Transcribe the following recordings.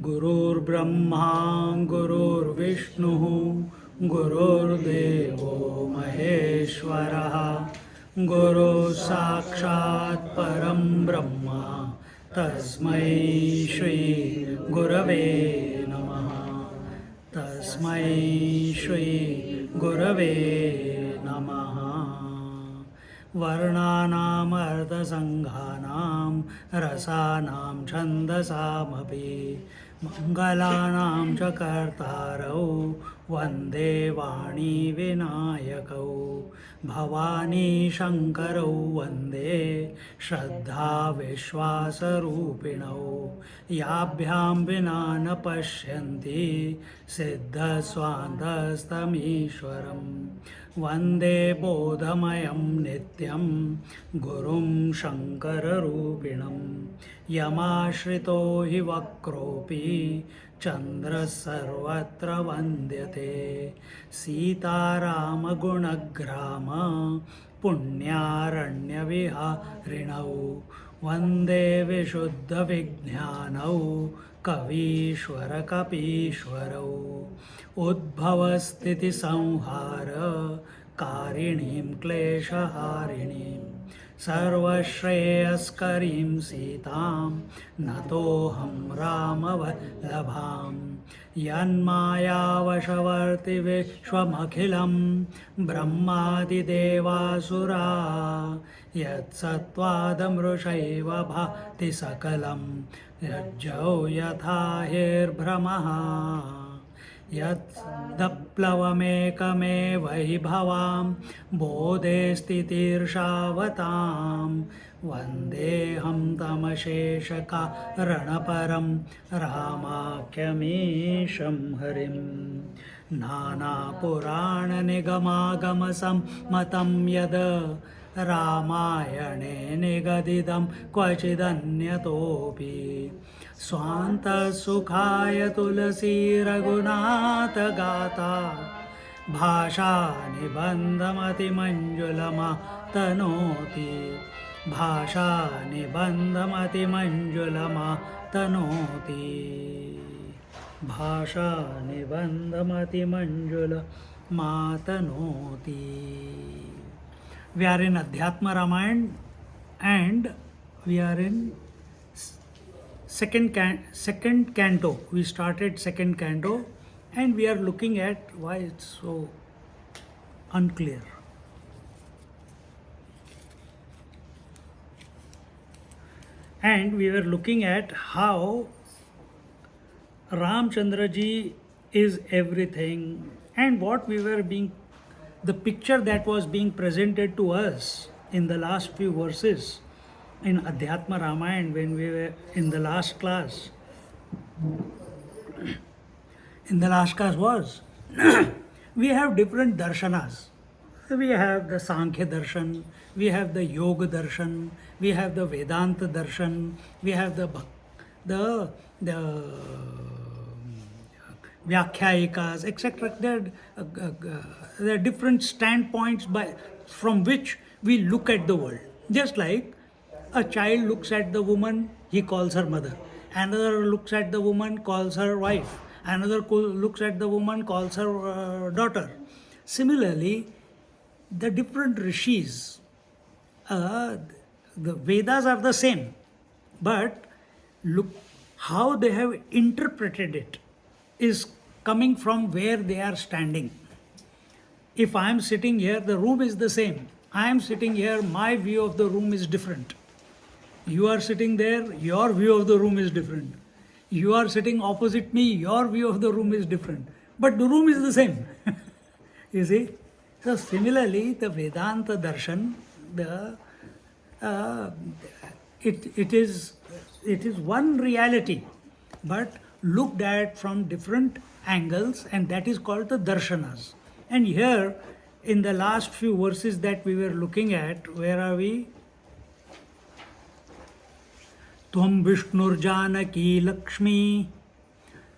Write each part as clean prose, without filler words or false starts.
गुरुर्ब्रह्मा गुरुर्विष्णुः गुरुर्देवो महेश्वरः गुरुः साक्षात् परं ब्रह्म तस्मै श्री गुरवे नमः तस्मै श्री गुरवे नमः वर्णानाम् अर्थसङ्घानां रसानां छन्दसामपि मङ्गलानां च कर्तारौ वन्दे वाणी विनायकौ भवानी शङ्करौ वन्दे श्रद्धा विश्वासरूपिणौ याभ्यां विना न पश्यन्ति सिद्धस्वान्तस्तमीश्वरम् वन्दे बोधमयं नित्यं गुरुं शङ्कररूपिणं यमाश्रितो हि वक्रोऽपि चन्द्रः सर्वत्र वन्द्यते सीतारामगुणग्राम पुण्यारण्यविहारिणौ वन्दे विशुद्धविज्ञानौ कवीश्वरकपीश्वरौ उद्भवस्थितिसंहार कारिणीं क्लेशहारिणीं सर्वश्रेयस्करीं सीतां नतोऽहं रामवल्लभां यन्मायावशवर्ति विश्वमखिलं ब्रह्मादिदेवासुरा यत्सत्त्वादमृषैव भाति सकलं यज्जौ यथा हिर्भ्रमः यद्दप्लवमेकमेव हि भवां बोधे स्थितिर्षावतां वन्देऽहं तमशेषकारणपरं रामाख्यमीशं हरिं नानापुराणनिगमागमसम्मतं यद् रामायणे निगदितं क्वचिदन्यतोऽपि स्वान्तसुखाय तुलसी रघुनाथगाथा भाषानिबन्धमतिमञ्जुलमातनोति भाषानिबन्धमतिमञ्जुलमातनोति भाषानिबन्धमतिमञ्जुलमातनोति. We are in Adhyatma Ramayana and we are in second canto. We started second canto and we are looking at why it's so unclear. And we were looking at how Ramchandraji is everything and what we were being, the picture that was being presented to us in the last few verses in Adhyatma Ramayana when we were in the last class. In the last class was we have different darshanas. We have the Sankhya darshan, we have the Yoga darshan, we have the Vedanta darshan, we have the Vyakhyaikas, etc. There are different standpoints from which we look at the world. Just like a child looks at the woman, he calls her mother. Another looks at the woman, calls her wife. Another looks at the woman, calls her daughter. Similarly, the different rishis, the Vedas are the same, but look how they have interpreted it is coming from where they are standing. If I am sitting here, the room is the same. I am sitting here, my view of the room is different. You are sitting there, your view of the room is different. You are sitting opposite me, your view of the room is different. But the room is the same. You see? So similarly, the Vedanta darshan, it is it is one reality, but looked at from different angles, and that is called the darshanas. And here, in the last few verses that we were looking at, where are we? Tvam Vishnur Janaki Lakshmi,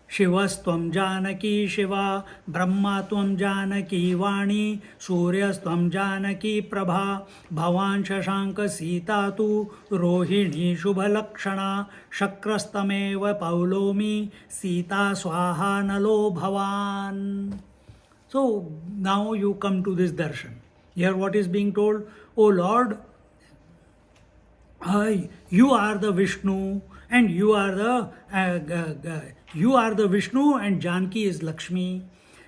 Shivastvam Janaki Shiva, Brahma Tvam Janaki Vani, Suryastvam Janaki Prabha, Bhavan Shashanka Sita Tu, Rohini Shubha Lakshana, Shakrastameva Paulomi, Sita Swaha Nalo Bhavan. So now you come to this darshan. Here what is being told? O Lord, you are the Vishnu, and you are the Vishnu, and Janki is Lakshmi.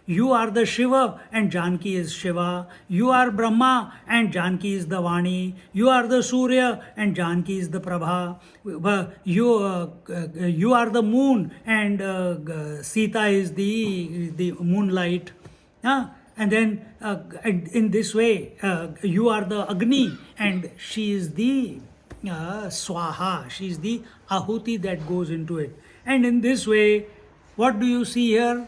You are the Shiva, and Janki is Shiva. You are Brahma, and Janki is the Vani. You are the Surya, and Janki is the Prabha. You are the moon, and Sita is the moonlight. And then in this way, you are the Agni, and she is the Swaha, she is the Ahuti that goes into it. And in this way, what do you see here?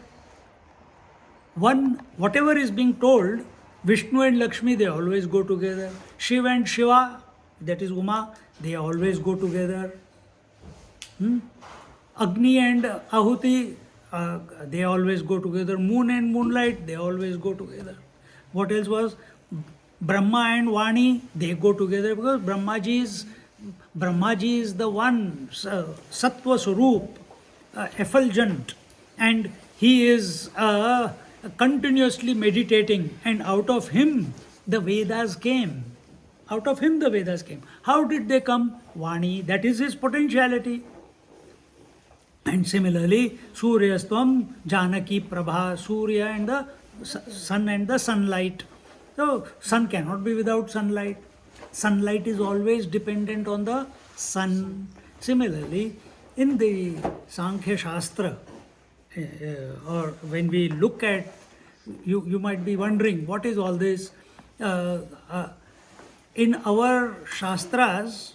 Whatever is being told, Vishnu and Lakshmi, they always go together. Shiva and Shiva, that is Uma, they always go together. Agni and Ahuti, they always go together. Moon and moonlight, they always go together. What else was? Brahma and Vani, they go together because Brahmaji is the one, Sattva Swarup, effulgent, and he is continuously meditating, and out of him the Vedas came. Out of him the Vedas came. How did they come? Vani, that is his potentiality. And similarly, Suryastvam Janaki Prabha, Surya and the sun and the sunlight. So, sun cannot be without sunlight. Sunlight is always dependent on the sun. Similarly, in the Sankhya Shastra, or when we look at, you might be wondering, what is all this? In our Shastras,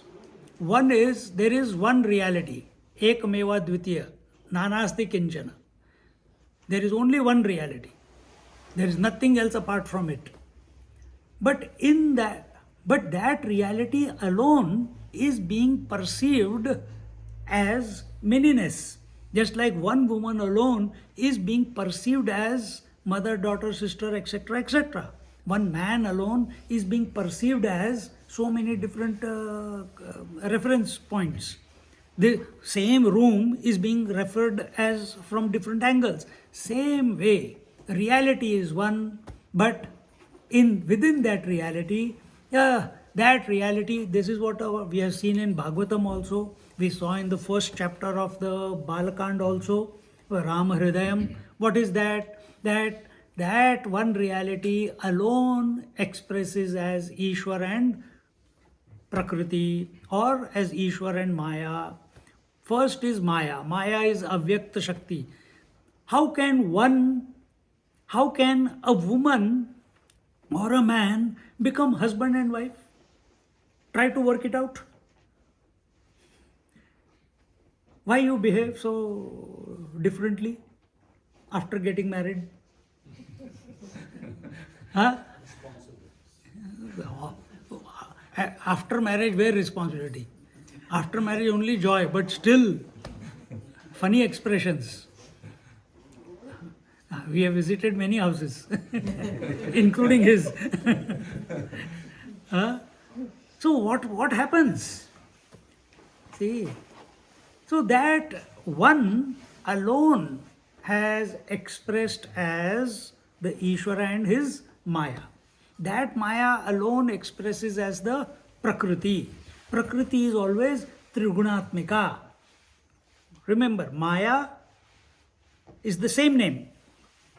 there is one reality. Ekmeva Dvitiya, Nanasti Kinchana. There is only one reality. There is nothing else apart from it. But that reality alone is being perceived as manyness. Just like one woman alone is being perceived as mother, daughter, sister, etc., etc. One man alone is being perceived as so many different reference points. The same room is being referred as from different angles. Same way, reality is one, but within that reality, this is what we have seen in Bhagavatam also. We saw in the first chapter of the Balakand also, Rama Hridayam. What is that? That one reality alone expresses as Ishwar and Prakriti, or as Ishwar and Maya. First is Maya. Maya is Avyakta Shakti. How can a woman or a man become husband and wife? Try to work it out. Why you behave so differently after getting married? Huh? After marriage, where responsibility? After marriage, only joy, but still funny expressions. We have visited many houses, including his. So what happens? See, so that one alone has expressed as the Ishvara and his Maya. That Maya alone expresses as the Prakriti. Prakriti is always Trigunatmika. Remember, Maya is the same name.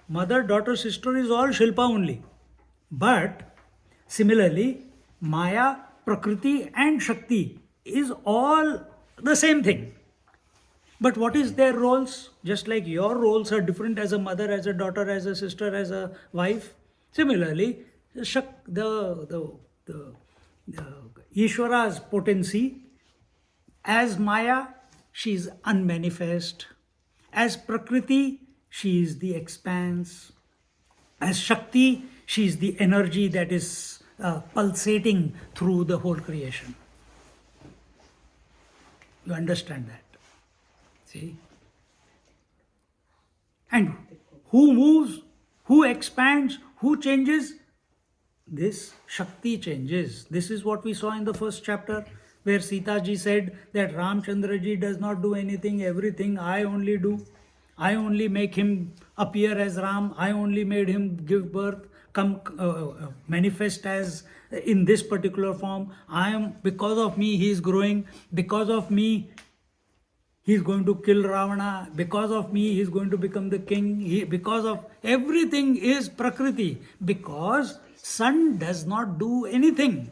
Mother, daughter, sister is all Shilpa only. But similarly, Maya, Prakriti and Shakti is all the same thing. But what is their roles? Just like your roles are different as a mother, as a daughter, as a sister, as a wife. Similarly, the Ishvara's potency as Maya she is unmanifest. As Prakriti, she is the expanse. As Shakti, she is the energy that is pulsating through the whole creation. You understand that? See? And who moves, who expands, who changes? This Shakti changes. This is what we saw in the first chapter, where Sita ji said that Ramchandra ji does not do anything, everything I only do. I only make him appear as Ram. I only made him give birth, come manifest as in this particular form. Because of me, he is growing. Because of me, he is going to kill Ravana. Because of me, he is going to become the king. Because of everything is Prakriti. Because sun does not do anything.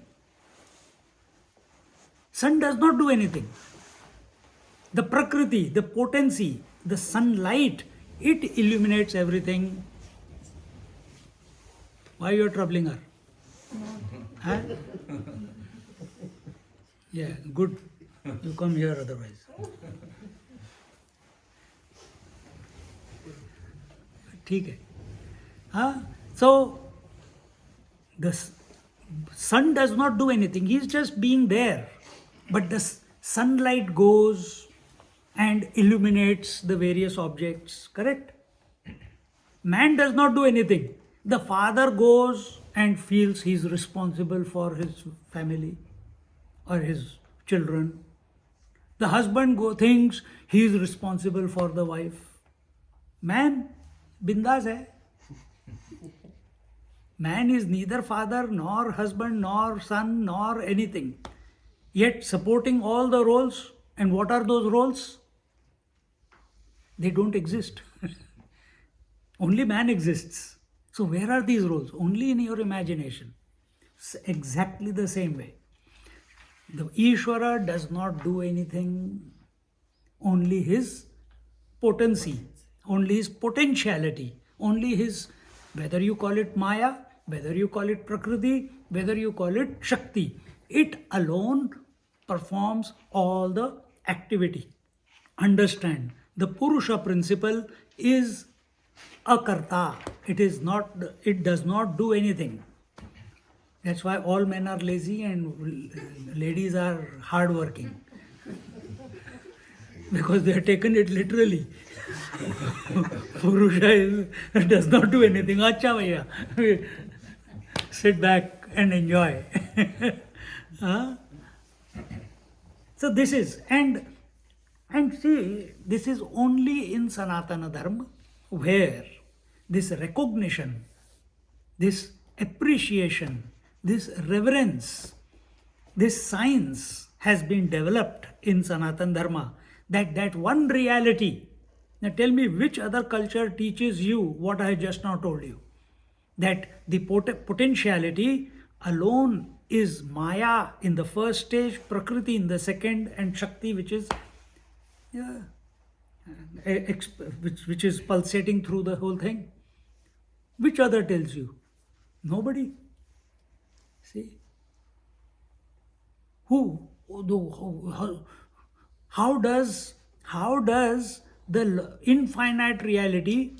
Sun does not do anything. The Prakriti, the potency, the sunlight, it illuminates everything. Why you are troubling her? Huh? Yeah, good. You come here otherwise. ठीक है. Huh? So, the sun does not do anything. He is just being there. But the sunlight goes and illuminates the various objects. Correct? Man does not do anything. The father goes and feels he is responsible for his family or his children. The husband thinks he is responsible for the wife. Man, bindas hai. Man is neither father nor husband nor son nor anything. Yet supporting all the roles. And what are those roles? They don't exist. Only man exists. So where are these roles? Only in your imagination. It's exactly the same way. The Ishvara does not do anything. Only his potency, only his potentiality, only his, whether you call it Maya, whether you call it Prakriti, whether you call it Shakti, it alone performs all the activity. Understand, the Purusha principle is a karta. It does not do anything. That's why all men are lazy and ladies are hardworking. Because they have taken it literally. Purusha does not do anything. Acha bhaiya. Sit back and enjoy. Huh? So this is, and see, this is only in Sanatana Dharma where this recognition, this appreciation, this reverence, this science has been developed in Sanatana Dharma, that one reality. Now tell me which other culture teaches you what I just now told you. That the potentiality alone is Maya in the first stage, Prakriti in the second, and Shakti which is which is pulsating through the whole thing. Which other tells you? Nobody. See? How does the infinite reality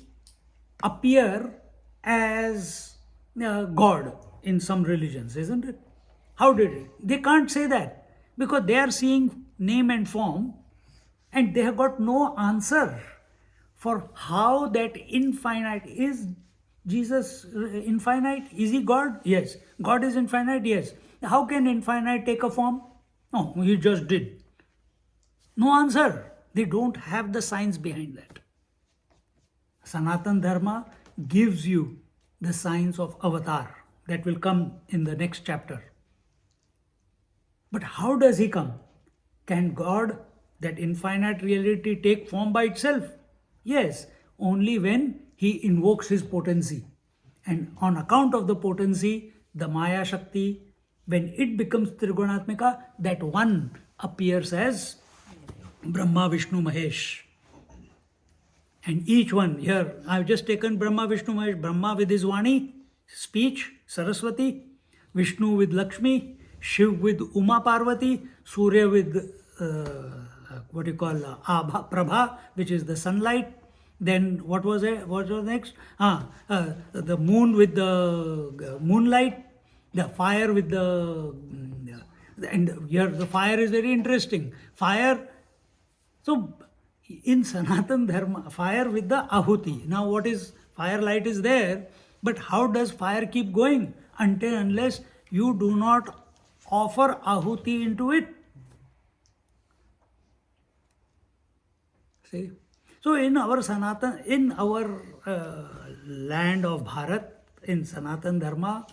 appear as God in some religions, isn't it? How did it? They can't say that because they are seeing name and form and they have got no answer for how that infinite is. Jesus infinite? Is he God? Yes. God is infinite? Yes. How can infinite take a form? No, he just did. No answer. They don't have the science behind that. Sanatana Dharma gives you the science of avatar that will come in the next chapter. But how does he come? Can God, that infinite reality, take form by itself? Yes, only when he invokes his potency. And on account of the potency, the Maya Shakti, when it becomes Trigunatmika, that one appears as Brahma, Vishnu, Mahesh. And each one, here, I've just taken Brahma, Vishnu, Mahesh. Brahma with his Vani, speech, Saraswati. Vishnu with Lakshmi. Shiv with Uma Parvati. Surya with what you call Abha, Prabha, which is the sunlight. Then what was it? What was next? The moon with the moonlight, the fire with the and here the fire is very interesting. Fire. So in Sanatan Dharma, fire with the ahuti. Now what is fire? Light is there, but how does fire keep going until unless you do not offer ahuti into it? See. So in our Sanatan, in our land of Bharat, in Sanatan Dharma,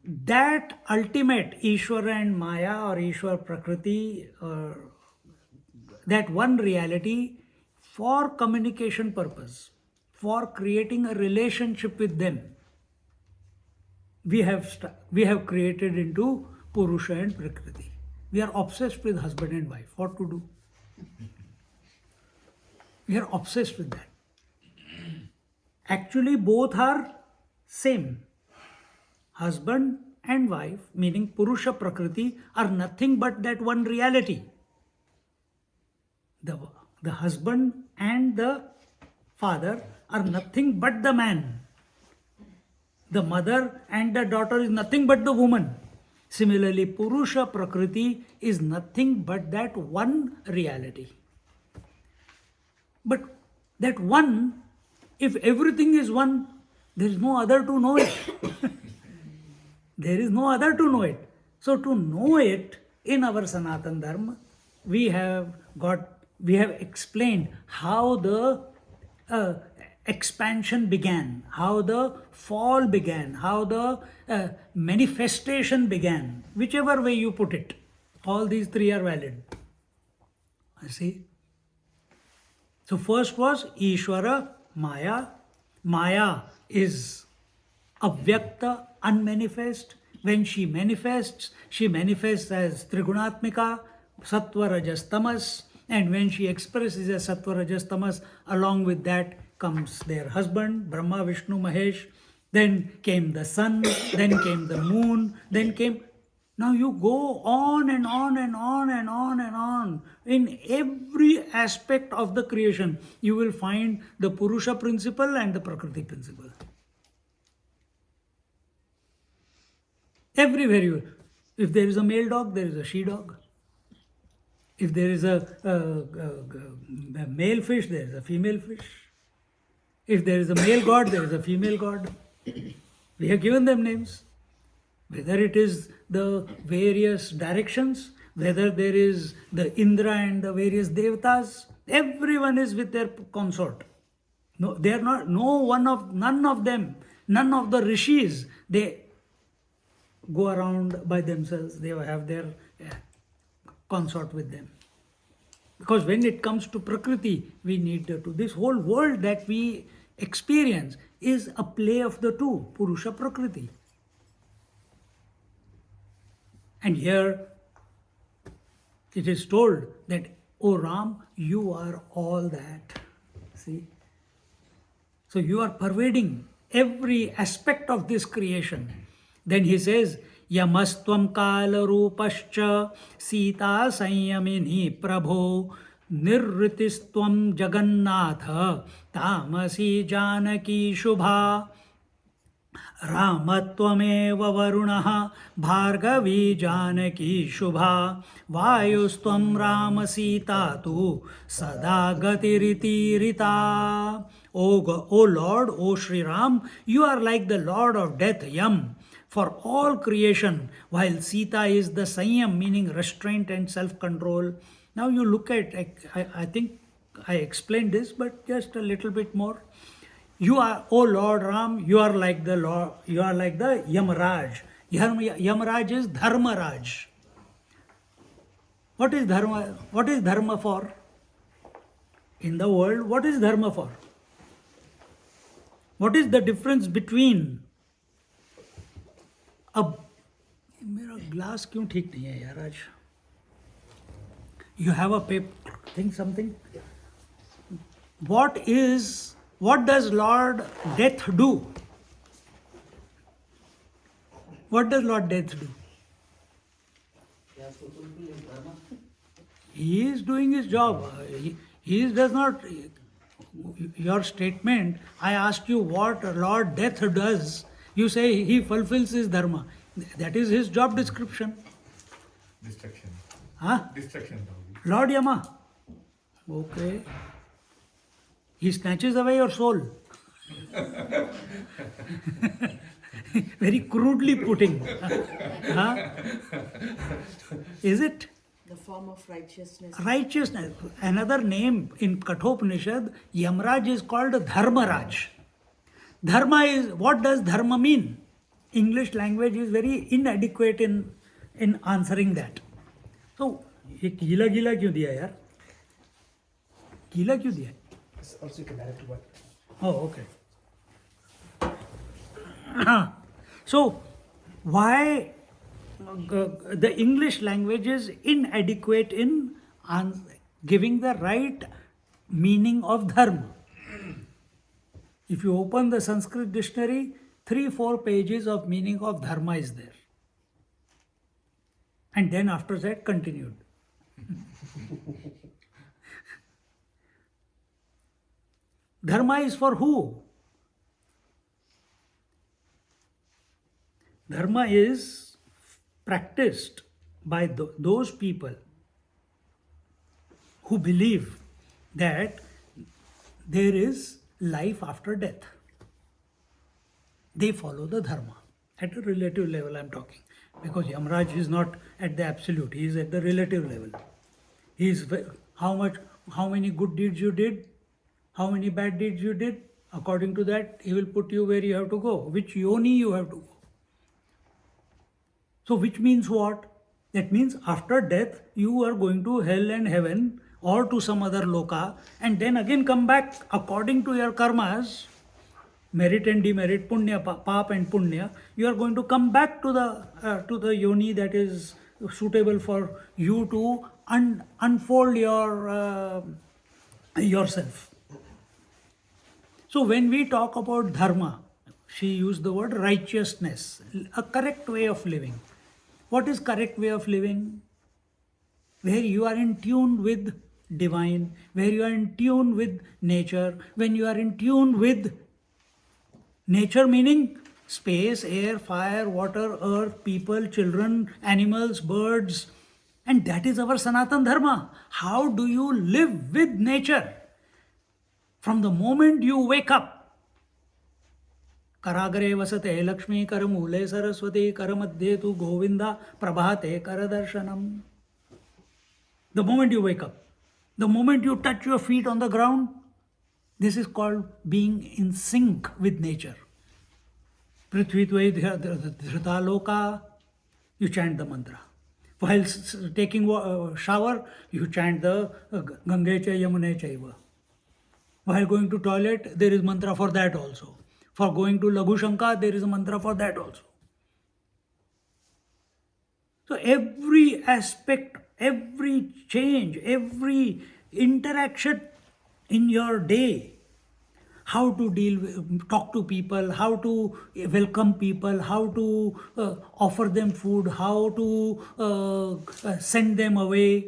that ultimate Ishvara and Maya or Ishwar Prakriti, that one reality for communication purpose, for creating a relationship with them, we have created into Purusha and Prakriti. We are obsessed with husband and wife. What to do? We are obsessed with that. Actually, both are same. Husband and wife, meaning Purusha Prakriti, are nothing but that one reality. The husband and the father are nothing but the man. The mother and the daughter is nothing but the woman. Similarly, Purusha Prakriti is nothing but that one reality. But that one, if everything is one, there is no other to know it. There is no other to know it. So to know it in our Sanatan Dharma, we have explained how the expansion began, how the fall began, how the manifestation began, whichever way you put it. All these three are valid. You see? So first was Ishvara, Maya. Maya is avyakta, unmanifest. When she manifests as Trigunatmika, Sattva, Rajas, Tamas. And when she expresses as Sattva, Rajas, Tamas, along with that comes their husband, Brahma, Vishnu, Mahesh. Then came the sun, then came the moon, then came... Now you go on and on and on and on and on. In every aspect of the creation, you will find the Purusha principle and the Prakriti principle. Everywhere you... If there is a male dog, there is a she dog. If there is a male fish, there is a female fish. If there is a male god, there is a female god. We have given them names. Whether it is the various directions, whether there is the Indra and the various Devatas, everyone is with their consort. No, they are not, none of them, none of the rishis, they go around by themselves, they have their consort with them. Because when it comes to Prakriti, we need to, this whole world that we experience is a play of the two, Purusha Prakriti. And here it is told that, O Ram, you are all that. See? So you are pervading every aspect of this creation. Then he says, Yamastvam kala rupascha sita sanyamini prabho nirritistvam jagannatha tamasi janaki shubha Ramattvameva varunaha bhargavi janaki shubha vayustvam rama sita tu sada gatiriti rita. O Lord, O Sri Ram, you are like the Lord of death, Yam, for all creation, while Sita is the Sanyam, meaning restraint and self-control. Now you look at, I think I explained this, but just a little bit more. You are, O Lord Ram, you are like the Lord, you are like the Yamaraj. Yamaraj is Dharmaraj. What is Dharma? What is Dharma for? In the world, what is Dharma for? What is the difference between a... मेरा glass क्यों ठीक नहीं है यार आज? You have a paper, think something? What does Lord Death do? What does Lord Death do? he is doing his job. Does not. Your statement, I asked you what Lord Death does. You say he fulfills his dharma. That is his job description. Destruction. Huh? Destruction. Lord Yama. Okay. He snatches away your soul. Very crudely putting. Huh? Is it? The form of righteousness. Righteousness. Another name in Kathopanishad, Yamraj is called Dharmaraj. Dharma is, what does dharma mean? English language is very inadequate in answering that. So, ये गीला गीला क्यों दिया यार? गीला क्यों दिया? Also you can add it to what? Oh, okay. So, why the English language is inadequate in giving the right meaning of dharma? If you open the Sanskrit dictionary, 3-4 pages of meaning of dharma is there. And then after that continued. Dharma is for who? Dharma is practiced by those people who believe that there is life after death. They follow the dharma. At a relative level I am talking. Because Yamraj is not at the absolute, he is at the relative level. He is how many good deeds you did, how many bad deeds you did, according to that he will put you where you have to go, which yoni you have to go. So which means what? That means after death you are going to hell and heaven or to some other loka and then again come back according to your karmas, merit and demerit, punya, pap and punya. You are going to come back to the yoni that is suitable for you to unfold yourself. So when we talk about dharma, she used the word righteousness, a correct way of living. What is correct way of living? Where you are in tune with divine, where you are in tune with nature, when you are in tune with nature meaning space, air, fire, water, earth, people, children, animals, birds. And that is our Sanatan Dharma. How do you live with nature? From the moment you wake up, Karagare vasate Lakshmi karamule Saraswati karamadhe tu Govinda prabhate karadarshanam. The moment you wake up, the moment you touch your feet on the ground, this is called being in sync with nature. Prithvi tvai dhrita loka, you chant the mantra. While taking a shower, you chant the Gange cha Yamune chaiva. While going to toilet, there is mantra for that also. For going to Laghu Shanka, there is a mantra for that also. So every aspect, every change, every interaction in your day, how to talk to people, how to welcome people, how to offer them food, how to send them away.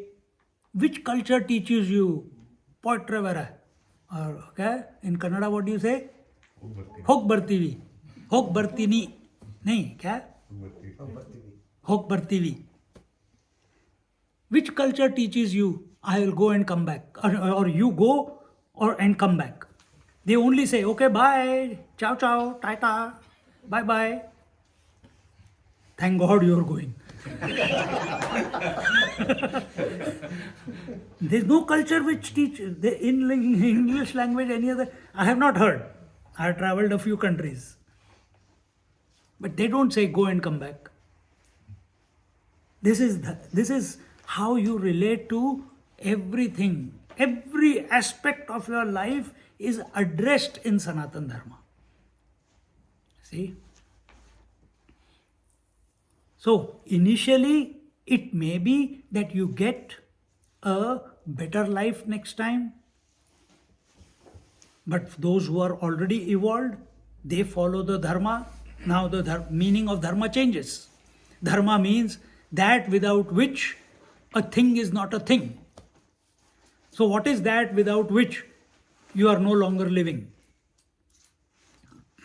Which culture teaches you? Poitravara. Okay? In Kannada, what do you say? Hok bartivi. Hok bartini. Nahi, kya? Hok bartivi. Which culture teaches you, I will go and come back? Or you go and come back. They only say, okay, bye, ciao, ciao, tata, bye, bye. Thank God you are going. There's no culture which teach in English language, any other. I have not heard. I have traveled a few countries. But they don't say go and come back. This is how you relate to everything. Every aspect of your life is addressed in Sanatan Dharma. See? So, initially, it may be that you get a better life next time. But those who are already evolved, they follow the Dharma. Now the meaning of Dharma changes. Dharma means that without which a thing is not a thing. So what is that without which you are no longer living?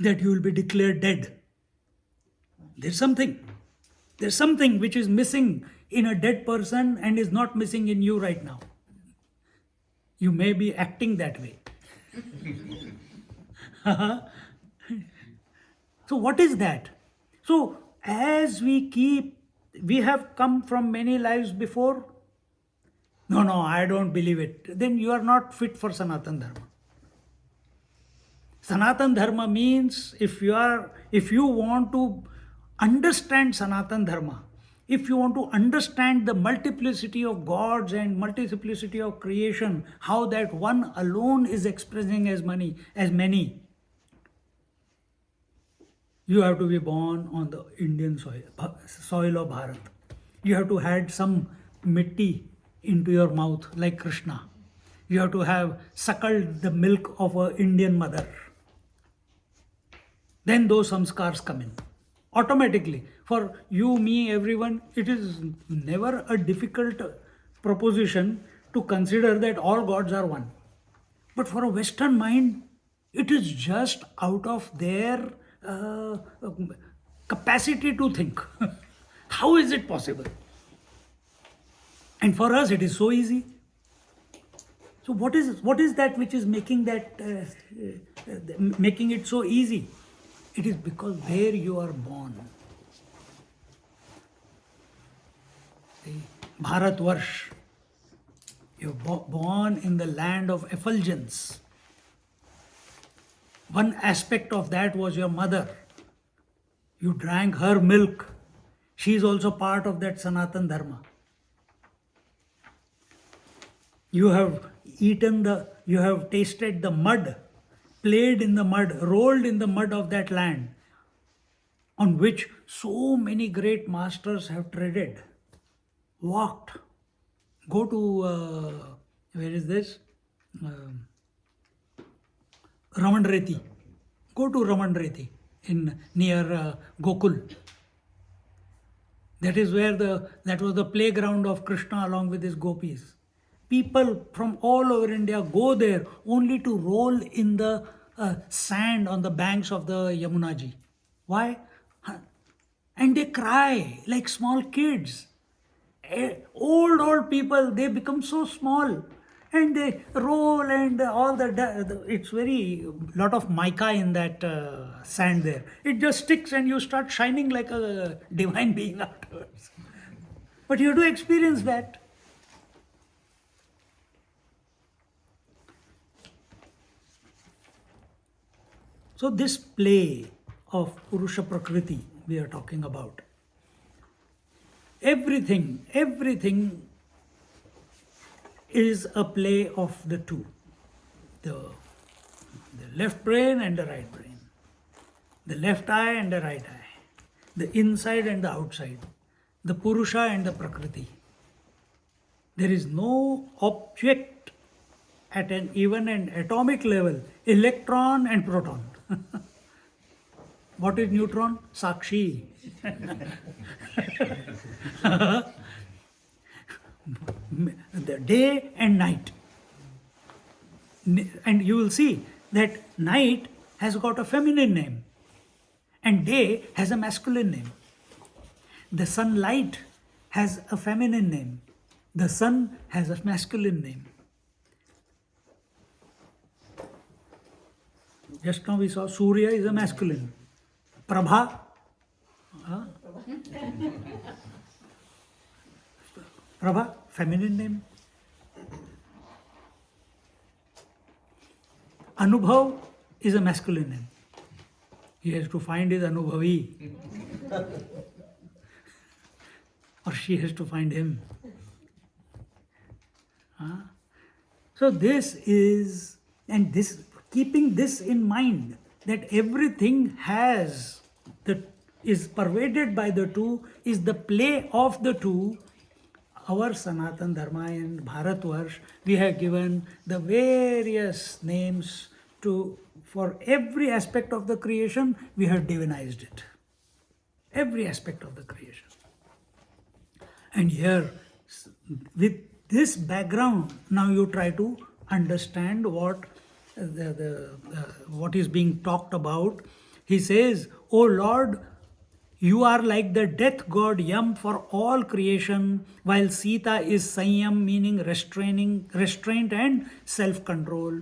That you will be declared dead. There's something. There's something which is missing in a dead person and is not missing in you right now. You may be acting that way. So what is that? So as we have come from many lives before. No, I don't believe it. Then you are not fit for Sanatan Dharma. Sanatan Dharma means if you want to understand Sanatan Dharma, if you want to understand the multiplicity of gods and multiplicity of creation, how that one alone is expressing as many, you have to be born on the Indian soil of Bharat. You have to have some mitti into your mouth like Krishna. You have to have suckled the milk of an Indian mother. Then those samskars come in. Automatically. For you, me, everyone, it is never a difficult proposition to consider that all gods are one. But for a Western mind, it is just out of their capacity to think. How is it possible? And for us, it is so easy. So what is that which is making it so easy? It is because where you are born. See, Bharatvarsh, you're born in the land of effulgence. One aspect of that was your mother. You drank her milk. She is also part of that Sanatan Dharma. You have tasted the mud, played in the mud, rolled in the mud of that land on which so many great masters have treaded, walked. Go to, where is this? Ramanreti. Go to Ramanreti near Gokul. That is where that was the playground of Krishna along with his gopis. People from all over India go there only to roll in the sand on the banks of the Yamunaji. Why? And they cry like small kids. Old people, they become so small and they roll and all the it's very lot of mica in that sand there. It just sticks and you start shining like a divine being afterwards. But you have to experience that. So this play of Purusha Prakriti we are talking about, everything is a play of the two, the left brain and the right brain, the left eye and the right eye, the inside and the outside, the Purusha and the Prakriti. There is no object at even an atomic level, electron and proton. What is neutron? Sakshi. The day and night. And you will see that night has got a feminine name and day has a masculine name. The sunlight has a feminine name. The sun has a masculine name. Just now we saw Surya is a masculine. Prabha. Prabha, feminine name. Anubhav is a masculine name. He has to find his Anubhavi. Or she has to find him. So this is, and this, keeping this in mind, that everything is pervaded by the two, is the play of the two. Our Sanatan Dharma in Bharatvarsh, we have given the various names for every aspect of the creation, we have divinized it. Every aspect of the creation. And here, with this background, now you try to understand what is being talked about. He says, "O Lord, you are like the death god Yam for all creation, while Sita is Sanyam, meaning restraint and self-control."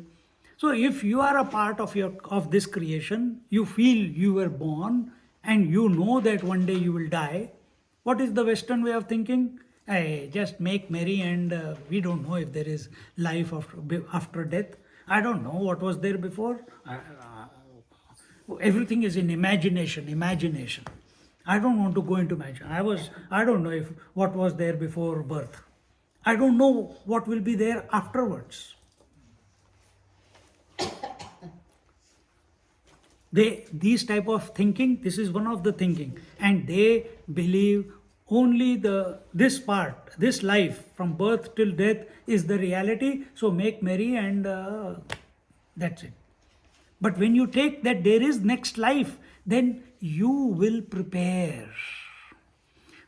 So if you are a part of this creation, you feel you were born and you know that one day you will die. What is the Western way of thinking? Hey, just make merry, and we don't know if there is life after death. I don't know what was there before. Everything is in imagination. I don't want to go into imagination. I don't know if what was there before birth. I don't know what will be there afterwards. These type of thinking, this is one of the thinking, and they believe only this part, this life from birth till death is the reality. So make merry, and that's it. But when you take that there is next life, then you will prepare.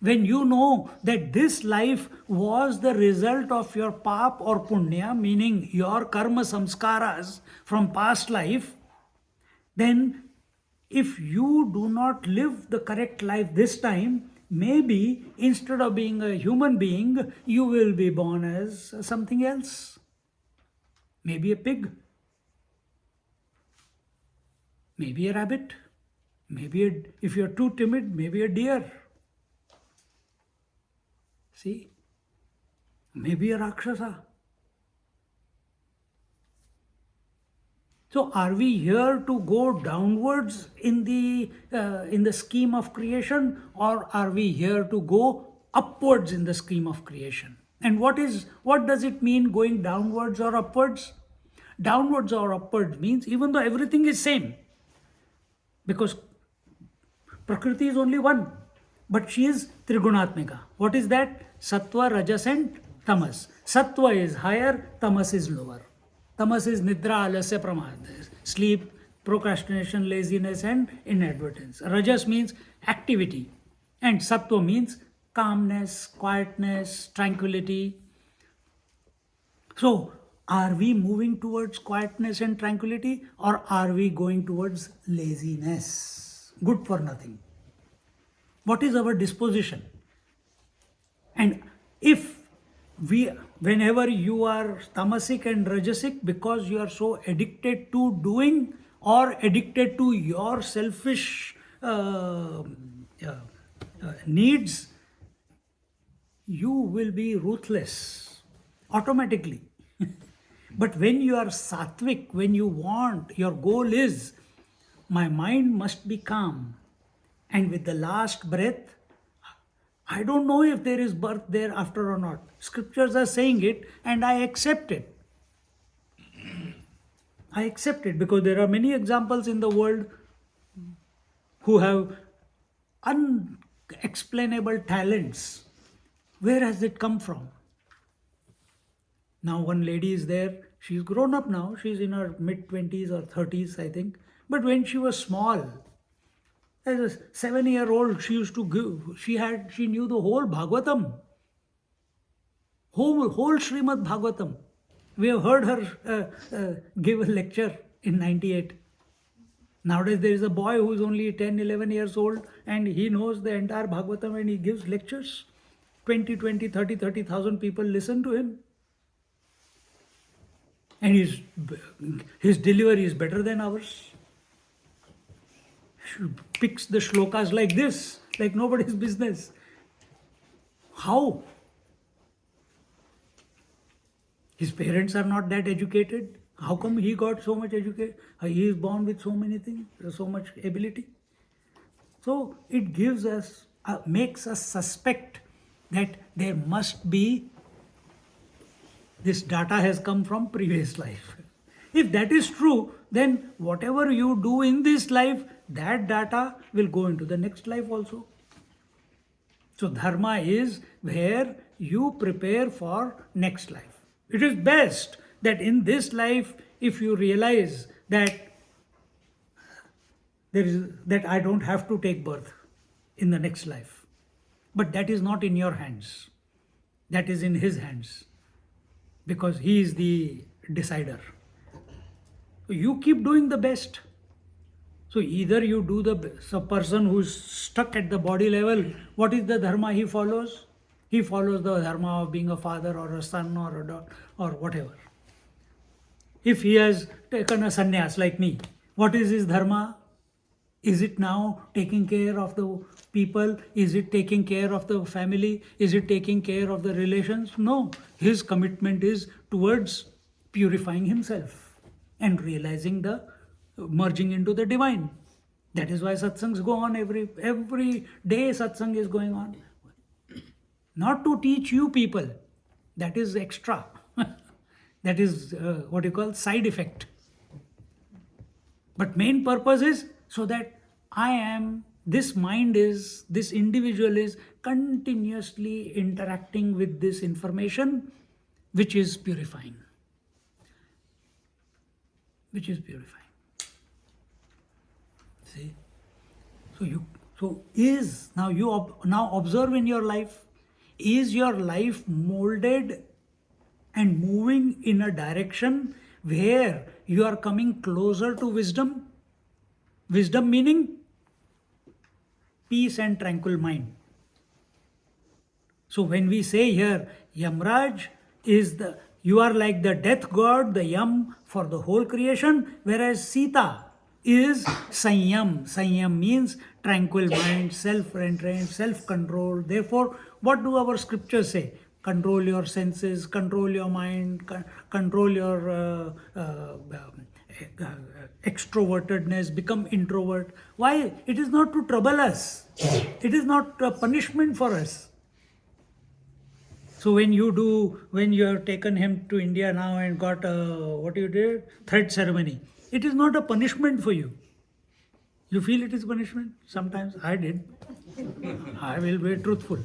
When you know that this life was the result of your pap or punya, meaning your karma samskaras from past life, then if you do not live the correct life this time, maybe instead of being a human being, you will be born as something else. Maybe a pig, maybe a rabbit, maybe if you're too timid, maybe a deer. See? Maybe a Rakshasa. So are we here to go downwards in the scheme of creation, or are we here to go upwards in the scheme of creation? And what does it mean going downwards or upwards? Downwards or upwards means even though everything is same, because Prakriti is only one, but she is Trigunatmika. What is that? Sattva, Rajas and Tamas. Sattva is higher, Tamas is lower. Tamas is Nidra, Alasya, Pramad. Sleep, procrastination, laziness and inadvertence. Rajas means activity. And Sattva means calmness, quietness, tranquility. So, are we moving towards quietness and tranquility, or are we going towards laziness? Good for nothing. What is our disposition? And whenever you are tamasic and rajasic, because you are so addicted to doing or addicted to your selfish needs, you will be ruthless automatically. But when you are sattvic, when you want, your goal is, my mind must be calm, and with the last breath, I don't know if there is birth thereafter or not. Scriptures are saying it, and I accept it. I accept it because there are many examples in the world who have unexplainable talents. Where has it come from? Now one lady is there, she's grown up now, she's in her mid-20s or 30s, I think. But when she was small, as a 7-year-old, she used to give, she knew the whole Bhagavatam, whole Srimad Bhagavatam. We have heard her give a lecture in 98. Nowadays there is a boy who is only 10, 11 years old, and he knows the entire Bhagavatam, and he gives lectures. 30,000 people listen to him. And his delivery is better than ours. He picks the shlokas like this, like nobody's business. How? His parents are not that educated. How come he got so much education? He is born with so many things, so much ability. So it gives us, makes us suspect that there must be, this data has come from previous life. If that is true, then whatever you do in this life, that data will go into the next life also. So dharma is where you prepare for next life. It is best that in this life, if you realize that I don't have to take birth in the next life, but that is not in your hands. That is in his hands. because he is the decider. You keep doing the best. So either you do a person who's stuck at the body level, what is the dharma he follows? He follows the dharma of being a father or a son or a daughter or whatever. If he has taken a sannyas like me, what is his dharma? Is it now taking care of the people? Is it taking care of the family? Is it taking care of the relations? No. His commitment is towards purifying himself and realizing the merging into the divine. That is why satsangs go on every day. Satsang is going on, not to teach you people. That is extra. That is what you call side effect. But main purpose is so that this individual is continuously interacting with this information, which is purifying. See? Now observe in your life, is your life molded and moving in a direction where you are coming closer to wisdom? Wisdom meaning peace and tranquil mind. So when we say here, Yamraj you are like the death god, the Yam for the whole creation, whereas Sita is Sanyam. Sanyam means tranquil mind, self-restraint, self-control. Therefore, what do our scriptures say? Control your senses, control your mind, control your extrovertedness, become introvert. Why? It is not to trouble us. It is not a punishment for us. So when you have taken him to India now and got what you did, thread ceremony, it is not a punishment for you. You feel it is punishment? Sometimes I did. I will be truthful.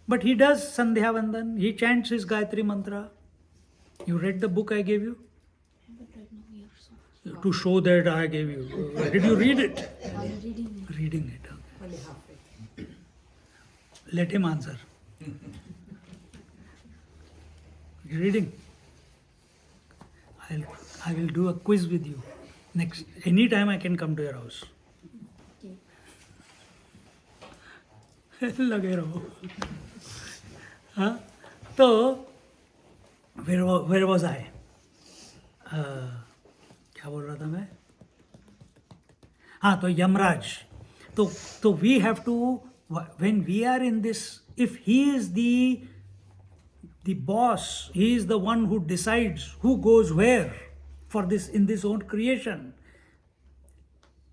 But he does Sandhya Vandan, he chants his Gayatri mantra. You read the book I gave you? To show that I gave you. Did you read it? Reading it. Okay. Only halfway. Let him answer. Reading. I will do a quiz with you. Next, anytime I can come to your house. लगे रहो. हाँ, तो where was I? क्या बोल रहा था मैं? हाँ, तो यमराज. तो we have to, when we are in this, if he is the boss, he is the one who decides who goes where for this in this own creation,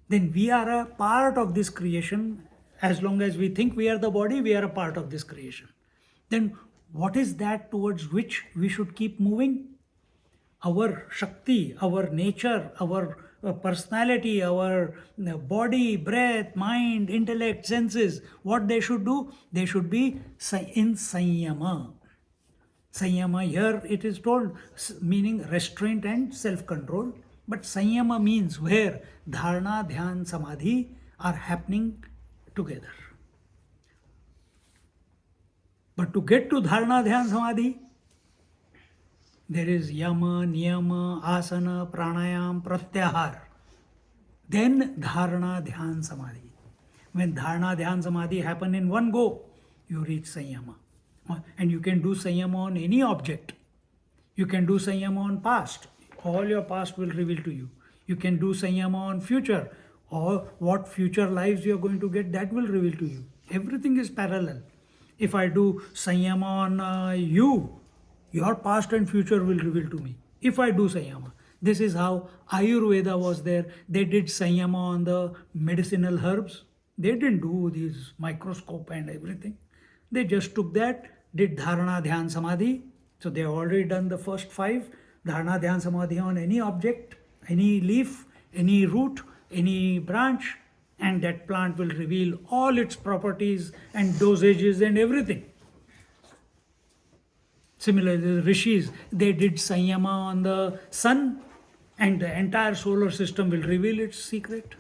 then we are a part of this creation. As long as we think we are the body, we are a part of this creation. Then what is that towards which we should keep moving? Our Shakti, our nature, our personality, our body, breath, mind, intellect, senses, what they should do? They should be in Sanyama. Sanyama, here it is told, meaning restraint and self-control. But Sanyama means where Dharana, Dhyan, Samadhi are happening together. But to get to Dharana, Dhyan, Samadhi, there is Yama, Niyama, Asana, Pranayam, Pratyahar. Then Dharana, Dhyan, Samadhi. When Dharana, Dhyan, Samadhi happen in one go, you reach Sanyama. And you can do Sanyama on any object. You can do Sanyama on past. All your past will reveal to you. You can do Sanyama on future. Or what future lives you are going to get, that will reveal to you. Everything is parallel. If I do Sanyama on your past and future will reveal to me. If I do Sanyama. This is how Ayurveda was there. They did Sanyama on the medicinal herbs. They didn't do these microscope and everything. They just took that, did Dharana, Dhyan, Samadhi. So they have already done the first 5. Dharana, Dhyan, Samadhi on any object, any leaf, any root, any branch, and that plant will reveal all its properties and dosages and everything. Similarly, the rishis, they did Sanyama on the sun, and the entire solar system will reveal its secret.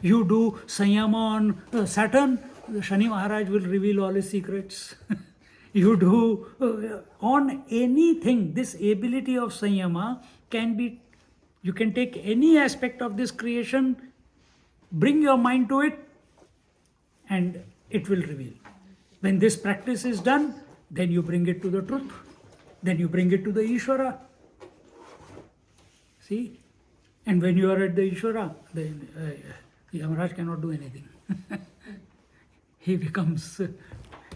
You do Sanyama on Saturn, Shani Maharaj will reveal all his secrets. you do on anything. This ability of Sanyama can be, you can take any aspect of this creation, bring your mind to it, and it will reveal. When this practice is done, then you bring it to the truth, then you bring it to the Ishvara. See? And when you are at the Ishvara, then Yamaraj cannot do anything. He becomes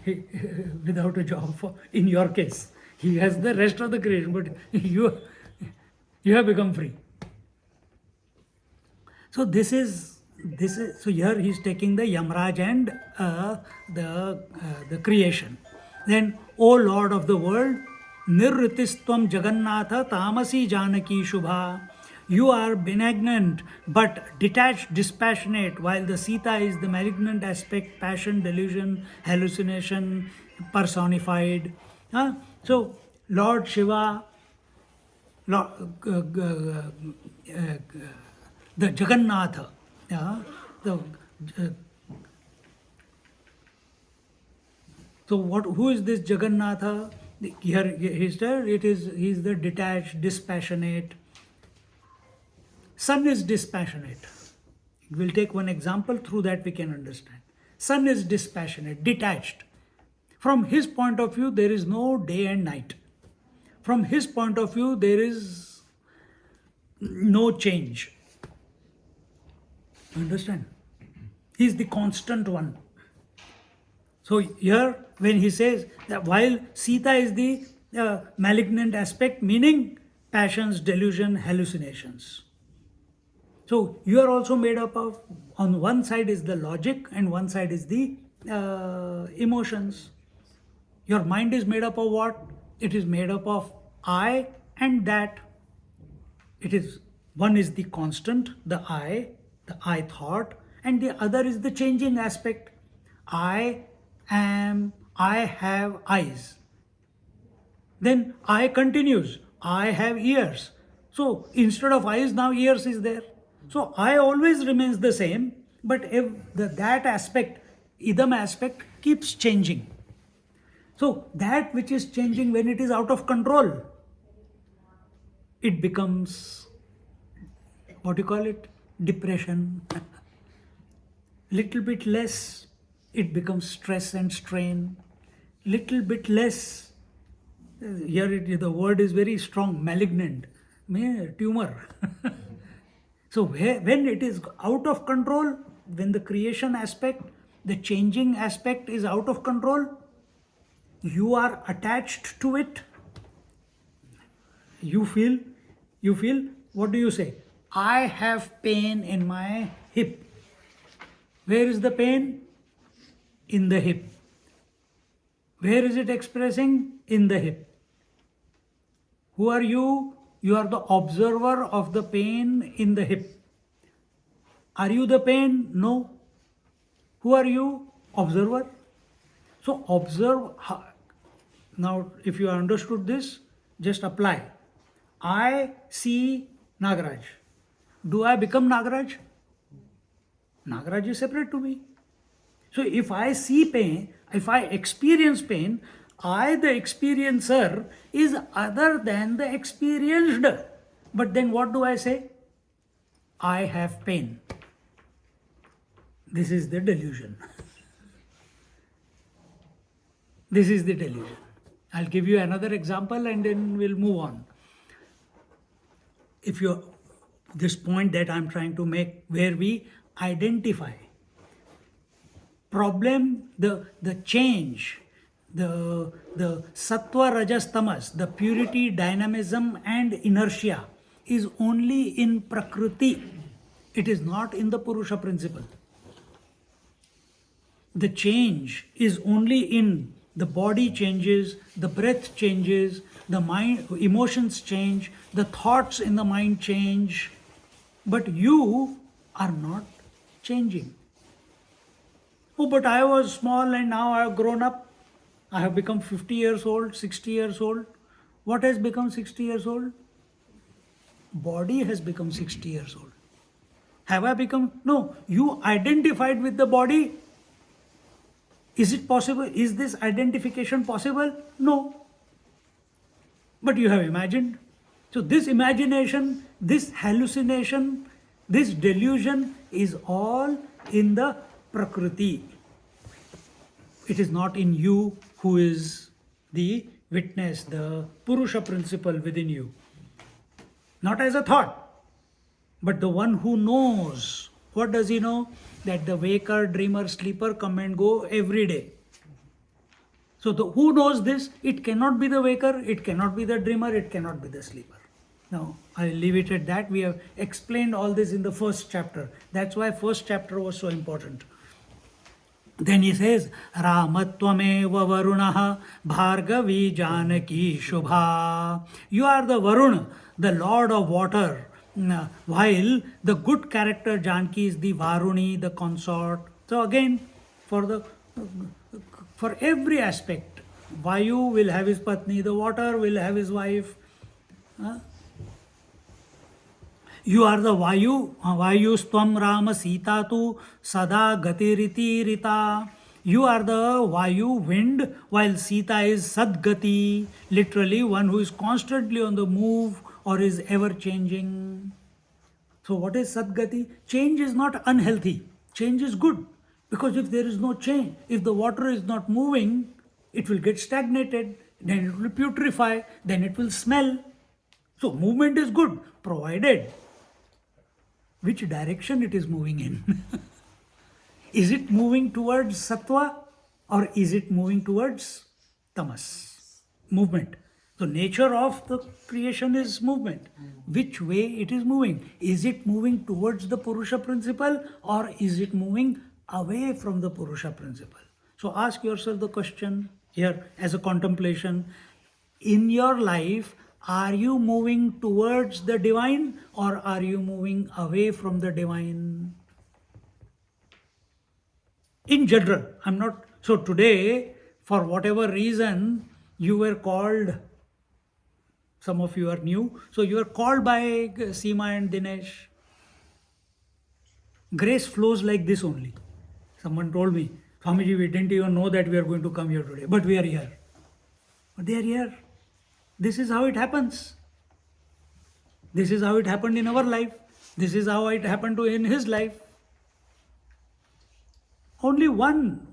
without a job. In your case, he has the rest of the creation, but you have become free. So this is so here he is taking the Yamaraj and the creation. Then, O Lord of the world, Nirritistvam Jagannatha Tamasi Janaki Shubha. You are benignant but detached, dispassionate, while the Sita is the malignant aspect, passion, delusion, hallucination, personified. So, Lord Shiva, Lord, the Jagannatha, so what? Who is this Jagannatha? Here he is the detached, dispassionate. Sun is dispassionate. We'll take one example, through that we can understand. Sun is dispassionate, detached. From his point of view, there is no day and night. From his point of view, there is no change. Understand? He is the constant one. So here, when he says that while Sita is the malignant aspect, meaning passions, delusion, hallucinations. So you are also made up of, on one side is the logic and one side is the emotions. Your mind is made up of what? It is made up of I and that. It is, one is the constant, the I thought, and the other is the changing aspect. I have eyes. Then I continues, I have ears. So instead of eyes, now ears is there. So I always remains the same, but if that aspect, idam aspect, keeps changing. So that which is changing, when it is out of control, it becomes, what do you call it? Depression. Little bit less, it becomes stress and strain. Little bit less, here the word is very strong, malignant, tumor. So when it is out of control, when the creation aspect, the changing aspect is out of control, you are attached to it. You feel, what do you say? I have pain in my hip. Where is the pain? In the hip. Where is it expressing? In the hip. Who are you? You are the observer of the pain in the hip. Are you the pain? No. Who are you? Observer. So observe. Now, if you understood this, just apply. I see Nagaraj. Do I become Nagaraj? Nagaraj is separate to me. So if I see pain, if I experience pain, I, the experiencer, is other than the experienced. But then what do I say? I have pain. This is the delusion. This is the delusion. I'll give you another example and then we'll move on. If you, this point that I'm trying to make, where we identify problem, the change, the sattva, rajas, tamas, the purity, dynamism and inertia is only in prakriti. It is not in the purusha principle. The change is only in the body changes, the breath changes, the mind, emotions change, the thoughts in the mind change, but you are not changing. Oh, but I was small and now I have grown up. I have become 50 years old, 60 years old. What has become 60 years old? Body has become 60 years old. Have I become? No, you identified with the body. Is it possible? Is this identification possible? No. But you have imagined. So this imagination, this hallucination, this delusion is all in the Prakriti. It is not in you who is the witness, the Purusha principle within you. Not as a thought, but the one who knows. What does he know? That the waker, dreamer, sleeper come and go every day. So the who knows this? It cannot be the waker, it cannot be the dreamer, it cannot be the sleeper. Now I'll leave it at that. We have explained all this in the first chapter. That's why first chapter was so important. Then he says, Ramattvameva Varunaha Bhargavi Janaki Shubha. You are the Varuna, the Lord of water, while the good character Janaki is the Varuni, the consort. So again, for every aspect, Vayu will have his Patni, the water will have his wife. You are the Vayu, Vayustvam Rama Sita tu Sada Gatiriti Rita. You are the Vayu, wind, while Sita is Sadgati, literally one who is constantly on the move or is ever changing. So what is Sadgati? Change is not unhealthy. Change is good. Because if there is no change, if the water is not moving, it will get stagnated, then it will putrefy, then it will smell. So movement is good, provided which direction it is moving in. Is it moving towards sattva or is it moving towards tamas? Movement. So nature of the creation is movement. Which way it is moving? Is it moving towards the Purusha principle or is it moving away from the Purusha principle? So ask yourself the question here as a contemplation. In your life, are you moving towards the divine or are you moving away from the divine? In general, I'm not. So today, for whatever reason, you were called, some of you are new, so you are called by Seema and Dinesh. Grace flows like this only. Someone told me, Swamiji, we didn't even know that we are going to come here today, but we are here. But they are here. This is how it happens. This is how it happened in our life. This is how it happened in his life. Only one,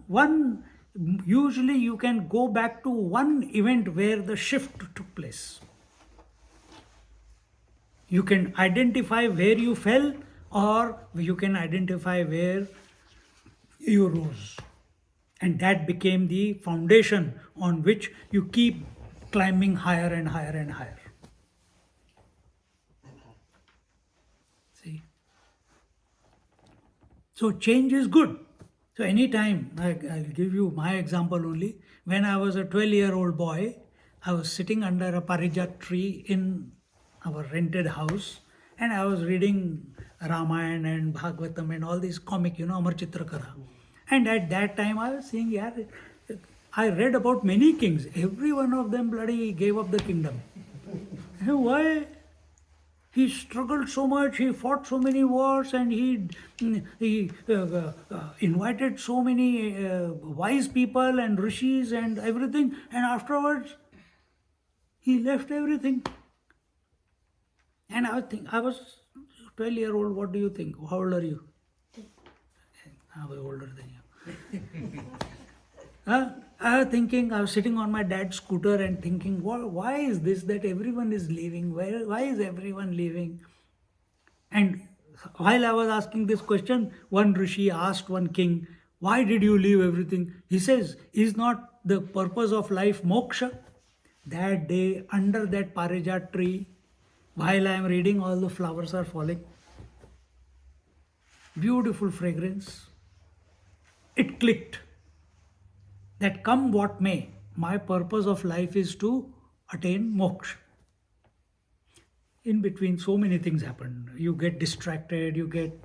usually you can go back to one event where the shift took place. You can identify where you fell or you can identify where you rose. And that became the foundation on which you keep climbing higher and higher and higher. See? So change is good. So anytime, I'll give you my example only. When I was a 12-year-old boy, I was sitting under a parijat tree in our rented house and I was reading Ramayana and Bhagavatam and all these comic, Amar Chitrakara. And at that time I was saying, yeah, I read about many kings. Every one of them bloody gave up the kingdom. Why? He struggled so much, he fought so many wars, and he invited so many wise people and rishis and everything, and afterwards he left everything. And I was 12-year-old, what do you think? How old are you? I was older than you. I was sitting on my dad's scooter and thinking, why is this that everyone is leaving? Why is everyone leaving? And while I was asking this question, one rishi asked one king, why did you leave everything? He says, is not the purpose of life moksha? That day, under that parijat tree, while I am reading, all the flowers are falling. Beautiful fragrance. It clicked that come what may, my purpose of life is to attain moksha. In between, so many things happen. You get distracted. You get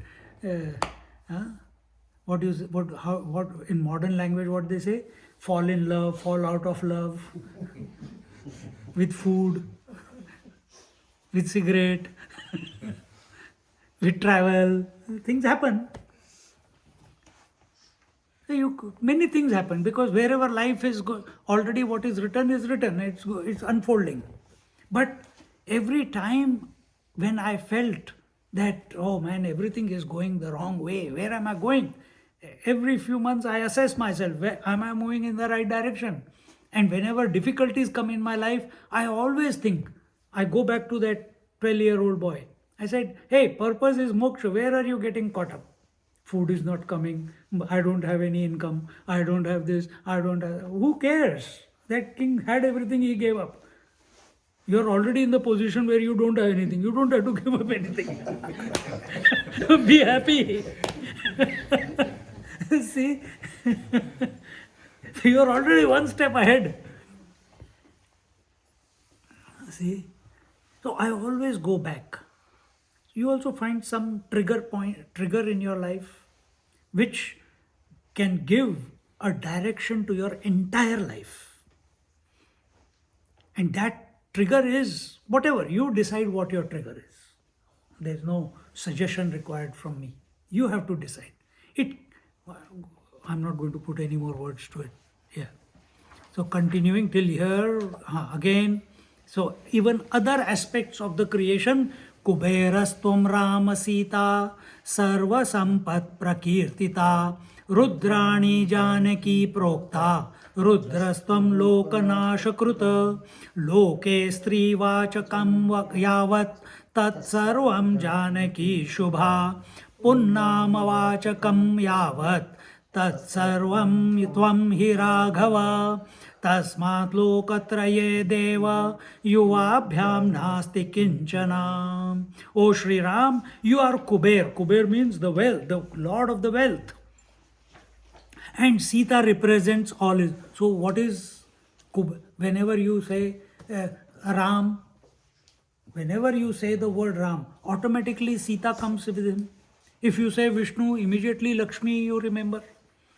what in modern language? What they say? Fall in love, fall out of love, with food, with cigarette, with travel. Things happen. So many things happen because wherever life is already what is written is written. It's unfolding. But every time when I felt that, oh man, everything is going the wrong way, where am I going? Every few months I assess myself, where am I moving in the right direction? And whenever difficulties come in my life, I always think, I go back to that 12-year-old boy. I said, hey, purpose is moksha. Where are you getting caught up? Food is not coming. I don't have any income. I don't have this. I don't have. Who cares? That king had everything, he gave up. You're already in the position where you don't have anything. You don't have to give up anything. Be happy. See? You're already one step ahead. See? So I always go back. You also find some trigger in your life which can give a direction to your entire life. And that trigger is whatever. You decide what your trigger is. There's no suggestion required from me. You have to decide. I'm not going to put any more words to it. Yeah. So continuing till here, again. So even other aspects of the creation, Kuberastvam Rama Sita Sarva Sampat Prakirtita Rudrani Janaki Prokta Rudrastvam Lokanasha Kruta Loke Stri Vachakam Yavat Tat Sarvam Janaki Shubha Punnamavachakam Yavat Tat Sarvam Tvam Hi Raghava Tasmat Lokatraye Deva Yuvabhyam Nasti Kinchana. O Sri Ram, you are Kuber. Kuber means the wealth, the lord of the wealth. And Sita represents all his. So what is Kuber? Whenever you say Ram, whenever you say the word Ram, automatically Sita comes with him. If you say Vishnu, immediately Lakshmi you remember.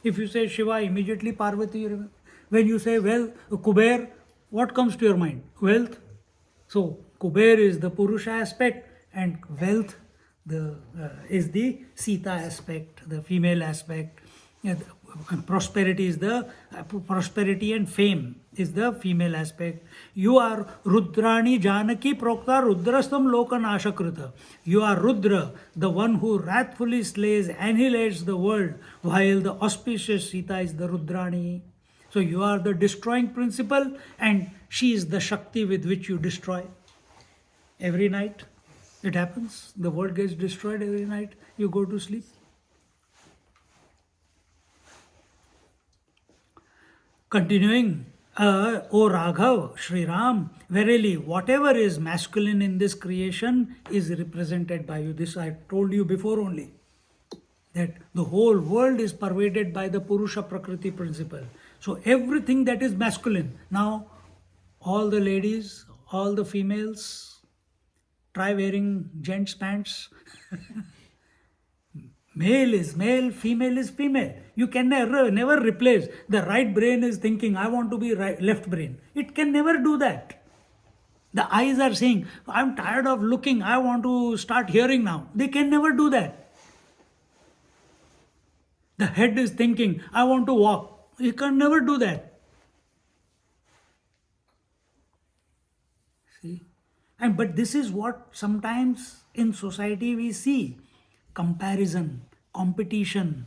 If you say Shiva, immediately Parvati you remember. When you say Kuber, what comes to your mind? Wealth. So Kuber is the Purusha aspect and wealth is the Sita aspect, the female aspect. Prosperity is the prosperity and fame is the female aspect. You are Rudrani Janaki Prokta Rudrastam Lokanasha Krita. You are Rudra, the one who wrathfully slays, annihilates the world, while the auspicious Sita is the Rudrani. So you are the destroying principle and she is the Shakti with which you destroy. Every night it happens. The world gets destroyed every night. You go to sleep. Continuing, O Raghav, Sri Ram, verily whatever is masculine in this creation is represented by you. This I told you before only. That the whole world is pervaded by the Purusha Prakriti principle. So everything that is masculine. Now, all the ladies, all the females, try wearing gents' pants. Male is male, female is female. You can never replace. The right brain is thinking, I want to be left brain. It can never do that. The eyes are saying, I'm tired of looking, I want to start hearing now. They can never do that. The head is thinking, I want to walk. You can never do that. See? But this is what sometimes in society we see. Comparison, competition.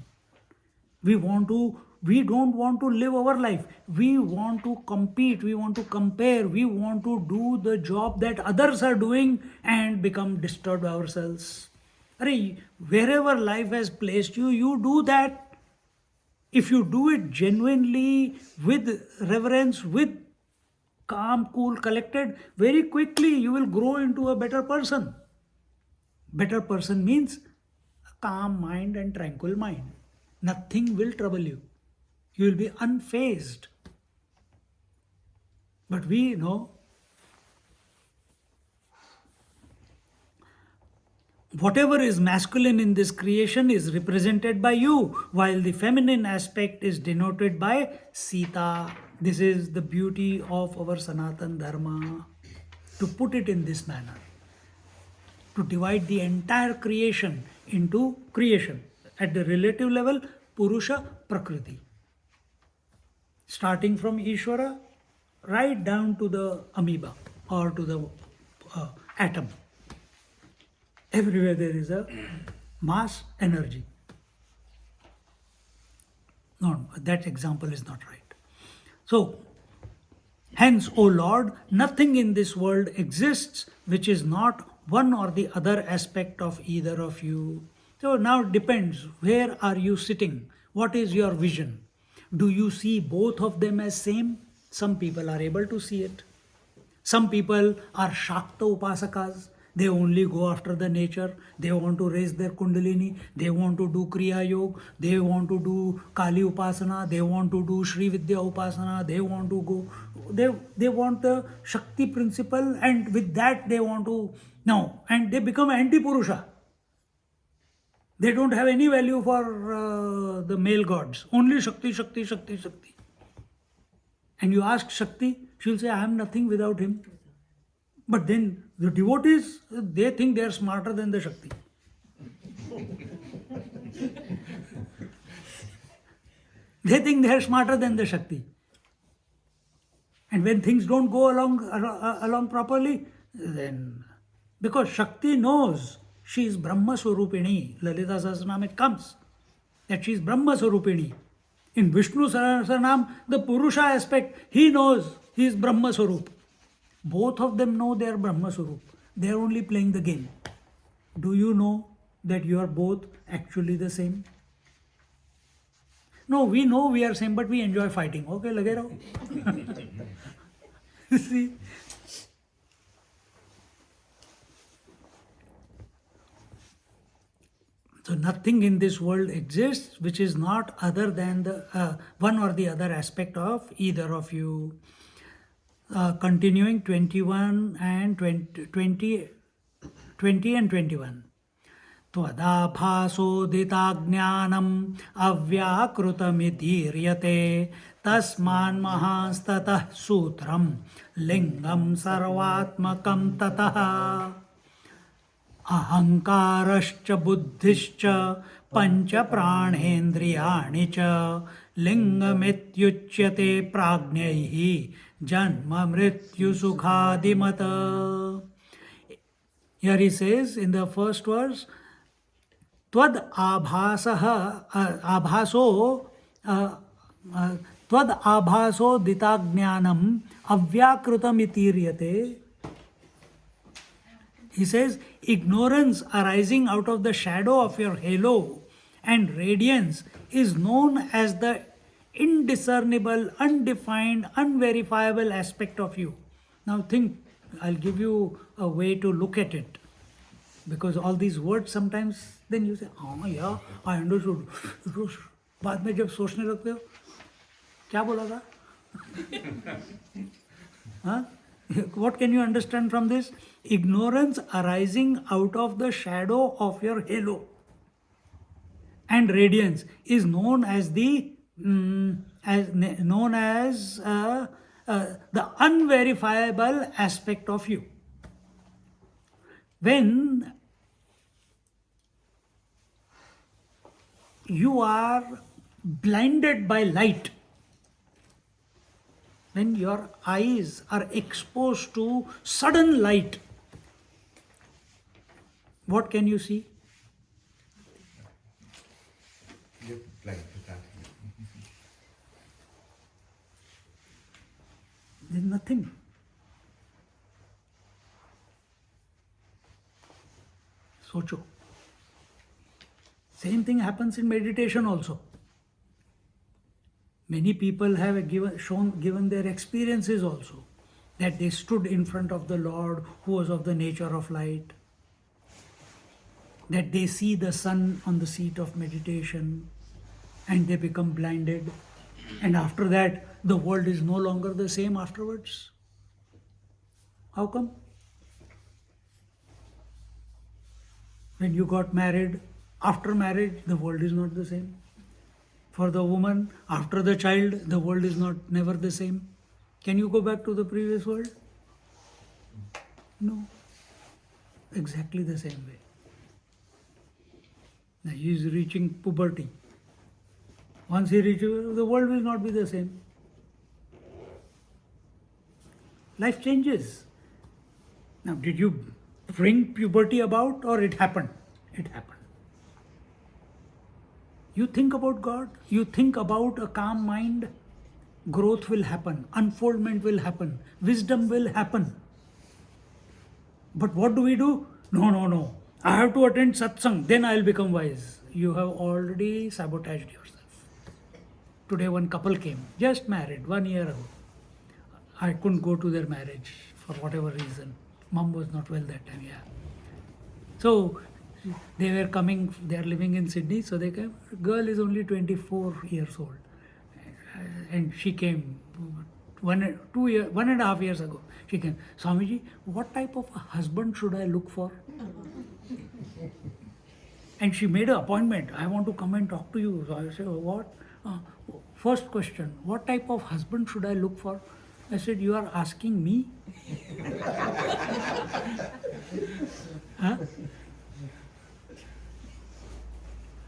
We don't want to live our life. We want to compete, we want to compare, we want to do the job that others are doing and become disturbed ourselves. Wherever life has placed you, you do that. If you do it genuinely, with reverence, with calm, cool, collected, very quickly you will grow into a better person. Better person means a calm mind and tranquil mind. Nothing will trouble you. You will be unfazed. But we know whatever is masculine in this creation is represented by you, while the feminine aspect is denoted by Sita. This is the beauty of our Sanatan Dharma, to put it in this manner, to divide the entire creation into creation. At the relative level, Purusha Prakriti. Starting from Ishvara right down to the amoeba or to the atom. Everywhere there is a mass energy. No, that example is not right. So, hence, O Lord, nothing in this world exists which is not one or the other aspect of either of you. So now it depends, where are you sitting? What is your vision? Do you see both of them as same? Some people are able to see it. Some people are Shakta Upasakas. They only go after the nature. They want to raise their Kundalini. They want to do Kriya Yoga. They want to do Kali Upasana. They want to do Sri Vidya Upasana. They want to go. They want the Shakti principle, and with that they want to. No, and they become anti-Purusha. They don't have any value for the male gods. Only Shakti, Shakti, Shakti, Shakti. And you ask Shakti, she'll say, I am nothing without him. But then the devotees, they think they are smarter than the Shakti. They think they are smarter than the Shakti. And when things don't go along properly, then because Shakti knows she is Brahma Swarupini. Lalita Sahasranam, it comes that she is Brahma Swarupini. In Vishnu Sahasranam, the Purusha aspect, he knows he is Brahma Swarup. Both of them know they are Brahma Swarup. They are only playing the game. Do you know that you are both actually the same? No, we know we are same, but we enjoy fighting. Okay, lage raho. See? So nothing in this world exists which is not other than the one or the other aspect of either of you. Continuing 21 and 20 and 21. Tvadabhasoditagnanam avyakrutamidhiryate tasman mahastatah sutram lingam sarvatmakam tatah ahankarascha buddhischa pancha pranendriyani cha lingamityuchyate prajnaihi janma mrityu sukhadimata. Here he says in the first verse, Tvad abhaso ditagnanam avyakrutam itiryate. He says, ignorance arising out of the shadow of your halo and radiance is known as the indiscernible, undefined, unverifiable aspect of you. Now think, I'll give you a way to look at it. Because all these words sometimes, then you say, oh yeah, I understood. बाद में जब सोचने लगते हो, क्या बोला था? Huh? What can you understand from this? Ignorance arising out of the shadow of your halo and radiance is known as the unverifiable aspect of you. When you are blinded by light, when your eyes are exposed to sudden light, what can you see? You're blind to that. There's nothing. Socho. Same thing happens in meditation also. Many people have given their experiences also, that they stood in front of the Lord who was of the nature of light, that they see the sun on the seat of meditation and they become blinded, and after that the world is no longer the same afterwards. How come? When you got married, after marriage the world is not the same. For the woman, after the child, the world is never the same. Can you go back to the previous world? No. Exactly the same way. Now he is reaching puberty. Once he reaches, the world will not be the same. Life changes. Now, did you bring puberty about or it happened? It happened. You think about God, you think about a calm mind, growth will happen, unfoldment will happen, wisdom will happen. But what do we do? No. I have to attend satsang, then I'll become wise. You have already sabotaged yourself. Today one couple came, just married 1 year ago. I couldn't go to their marriage for whatever reason. Mom was not well that time, yeah. So they were coming, they are living in Sydney, so they came. Girl is only 24 years old. And she came 1.5 years ago. She came, Swamiji, what type of a husband should I look for? And she made an appointment. I want to come and talk to you. So I said, what? First question, what type of husband should I look for? I said, you are asking me? Huh?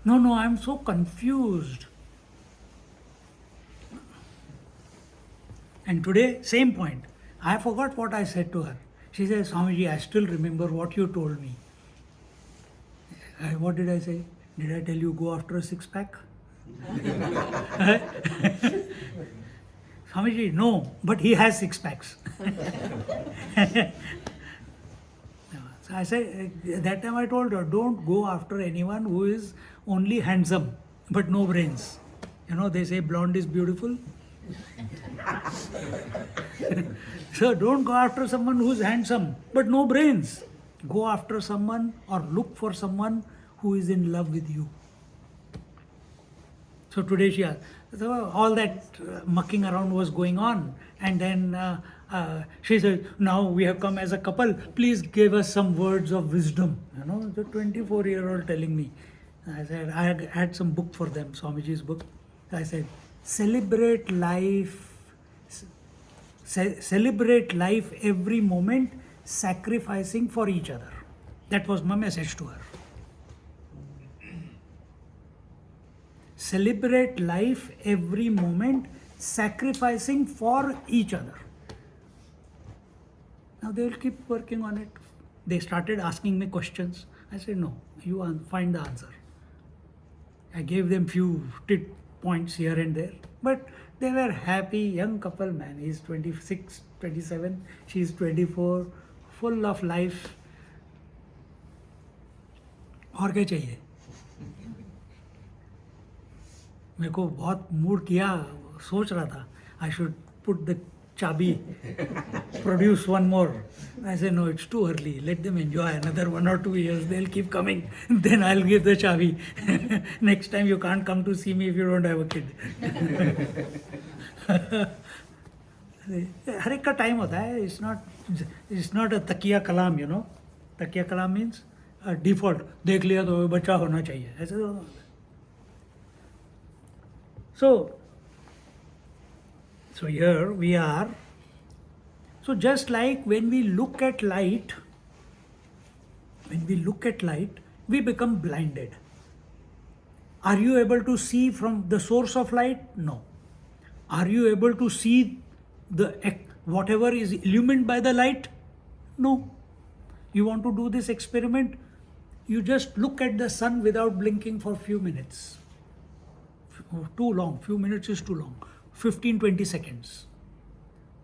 No, I'm so confused. And today, same point. I forgot what I said to her. She says, Swamiji, I still remember what you told me. What did I say? Did I tell you go after a six-pack? Swamiji, no, but he has six packs. So I said, that time I told her, don't go after anyone who is only handsome, but no brains. You know, they say blonde is beautiful. So don't go after someone who's handsome, but no brains. Go after someone or look for someone who is in love with you. So today she asked, so all that mucking around was going on, and then she said, now we have come as a couple, please give us some words of wisdom. You know, the 24-year-old telling me. I said, I had some book for them, Swamiji's book. I said, celebrate life every moment, sacrificing for each other. That was my message to her. Celebrate life every moment, sacrificing for each other. Now they will keep working on it. They started asking me questions. I said, no, you find the answer. I gave them few tit points here and there, but they were happy, young couple, man. He's 26, 27, she's 24, full of life. और क्या चाहिए? मेरे को बहुत mood किया, सोच रहा था I should put the chabi, produce one more. I said, no, it's too early. Let them enjoy another 1 or 2 years. They'll keep coming. Then I'll give the chabi. Next time you can't come to see me if you don't have a kid. हर एक का time होता है. It's not a तकिया कलाम, you know. तकिया कलाम means default. देख लिया तो बच्चा होना चाहिए. ऐसे तो. So here we are. So just like when we look at light, we become blinded. Are you able to see from the source of light? No. Are you able to see whatever is illumined by the light? No. You want to do this experiment? You just look at the sun without blinking for few minutes. Too long. Few minutes is too long. 15-20 seconds.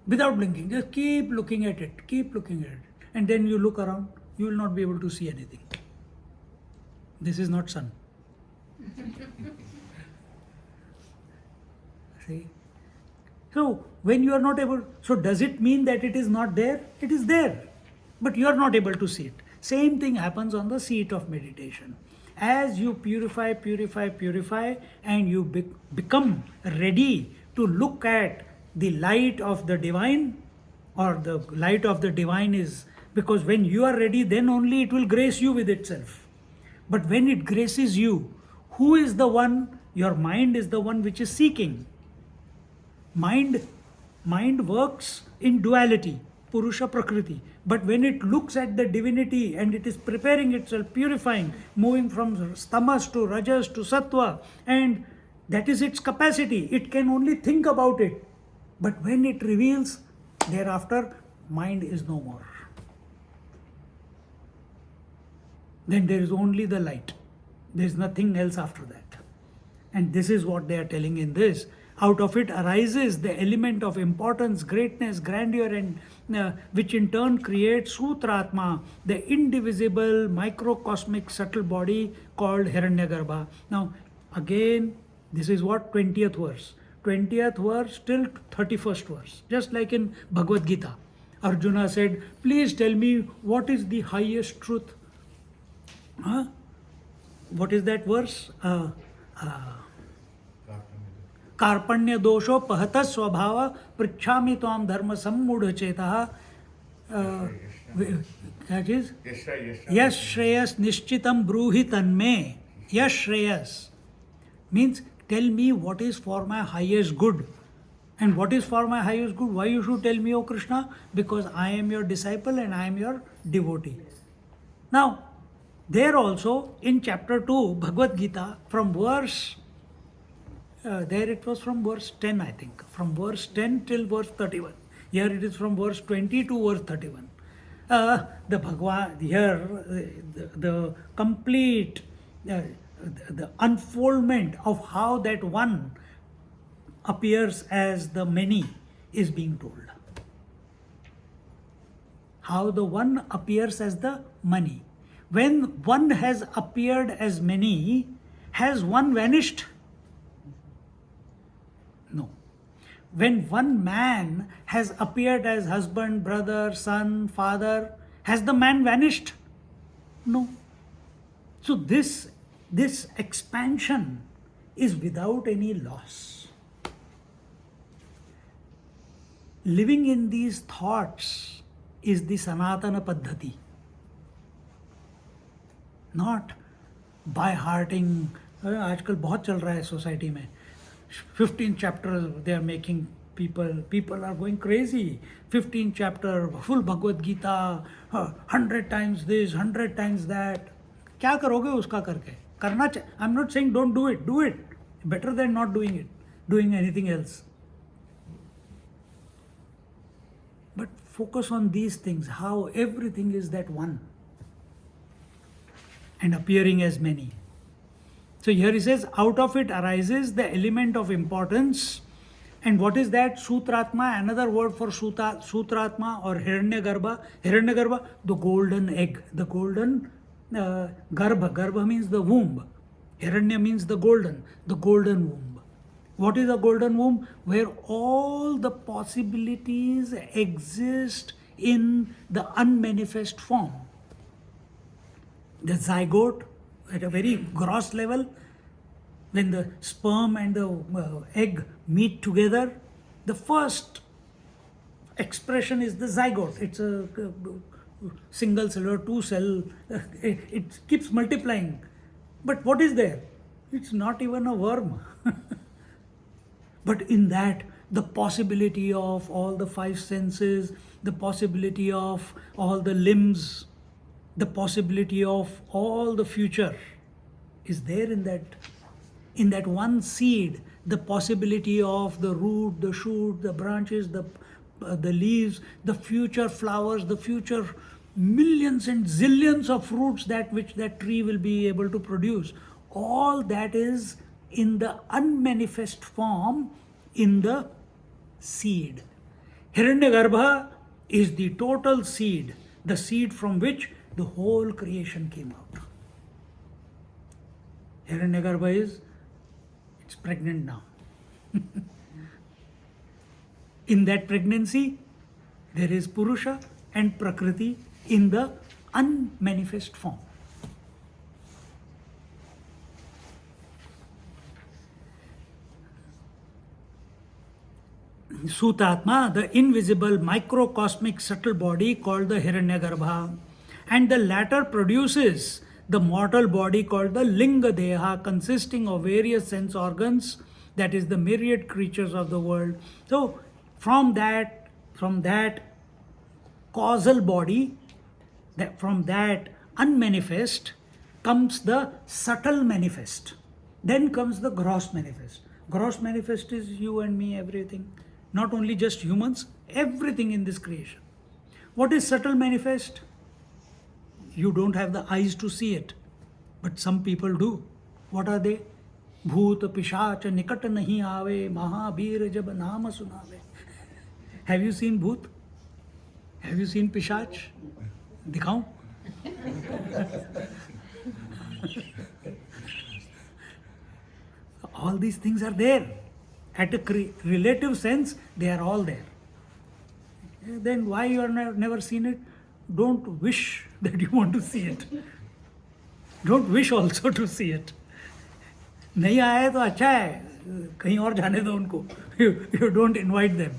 Without blinking. Just keep looking at it. And then you look around. You will not be able to see anything. This is not sun. See? So, when you are not able, so does it mean that it is not there? It is there. But you are not able to see it. Same thing happens on the seat of meditation. As you purify, and you become ready to look at the light of the divine, or the light of the divine is, because when you are ready, then only it will grace you with itself. But when it graces you, who is the one? Your mind is the one which is seeking. Mind works in duality, Purusha Prakriti. But when it looks at the divinity and it is preparing itself, purifying, moving from tamas to rajas to sattva, and That is its capacity. It can only think about it. But when it reveals, thereafter, mind is no more. Then there is only the light. There is nothing else after that. And this is what they are telling in this. Out of it arises the element of importance, greatness, grandeur, and which in turn creates Sutratma, the indivisible, microcosmic, subtle body called Hiranyagarbha. Now, again, this is what 20th verse. 20th verse till 31st verse. Just like in Bhagavad Gita. Arjuna said, please tell me what is the highest truth. Huh? What is that verse? कार्पण्य दोषो पहत स्वभाव पृच्छामि त्वाम धर्म सम्मूढ़ चेतः यश श्रेयस निश्चितम ब्रूहि तन्मे यश Shreyas means tell me what is for my highest good. And what is for my highest good? Why you should tell me, O Krishna? Because I am your disciple and I am your devotee. Now, there also in chapter 2 Bhagavad Gita, from verse there it was from verse 10, I think, from verse 10 till verse 31. Here it is from verse 20 to verse 31. The Bhagavad, here the complete the unfoldment of how that one appears as the many is being told. How the one appears as the many. When one has appeared as many, has one vanished? No. When one man has appeared as husband, brother, son, father, has the man vanished? No. So this expansion is without any loss. Living in these thoughts is the Sanatana Paddhati. Not by hearting. आजकल बहुत चल रहा है society में. 15 chapters they are making people are going crazy. 15 chapter full Bhagavad Gita, 100 times this, 100 times that. क्या करोगे उसका करके? करना चाहिए. I'm not saying don't do it. Do it. Better than not doing it. Doing anything else. But focus on these things. How everything is that one. And appearing as many. So here he says, out of it arises the element of importance. And what is that? Sutratma, another word for Sutratma or Hiranyagarbha. Hiranyagarbha, the golden egg. The golden Garbha. Garbha means the womb. Hiranya means the golden womb. What is a golden womb? Where all the possibilities exist in the unmanifest form. The zygote, at a very gross level, when the sperm and the egg meet together, the first expression is the zygote. It's a single cell or two cell. It keeps multiplying. But what is there? It's not even a worm. But in that, the possibility of all the five senses, the possibility of all the limbs, the possibility of all the future is there in that one seed. The possibility of the root, the shoot, the branches, the leaves, the future flowers, the future millions and zillions of fruits which that tree will be able to produce. All that is in the unmanifest form in the seed. Hiranyagarbha is the total seed, the seed from which the whole creation came out. Hiranyagarbha it's pregnant now. In that pregnancy, there is Purusha and Prakriti in the unmanifest form. Sutatma, the invisible microcosmic subtle body called the Hiranyagarbha, and the latter produces the mortal body called the Linga Deha, consisting of various sense organs, that is the myriad creatures of the world. So from that causal body, from that unmanifest comes the subtle manifest. Then comes the gross manifest. Gross manifest is you and me, everything. Not only just humans, everything in this creation. What is subtle manifest? You don't have the eyes to see it, but some people do. What are they? Bhoot pishach nikat nahi aave, Mahabir jab naam sunave. Have you seen bhoot? Have you seen pishach? Dikhaun? All these things are there. At a relative sense, they are all there. Then why you are never seen it? Don't wish that you want to see it. Don't wish also to see it. नहीं आया तो अच्छा है, कहीं और जाने दो उनको. You don't invite them.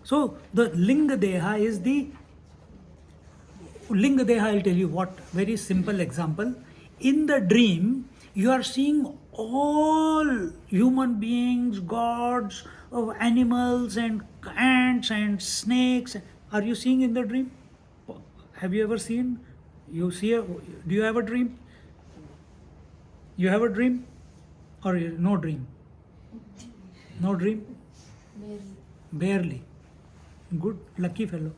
So the Linga Deha is the Linga Deha. I'll tell you what. Very simple example. In the dream, you are seeing all human beings, gods, animals, and ants and snakes. Are you seeing in the dream? Have you ever seen? You see? Do you have a dream? You have a dream, or no dream? No dream. Barely. Good, lucky fellow.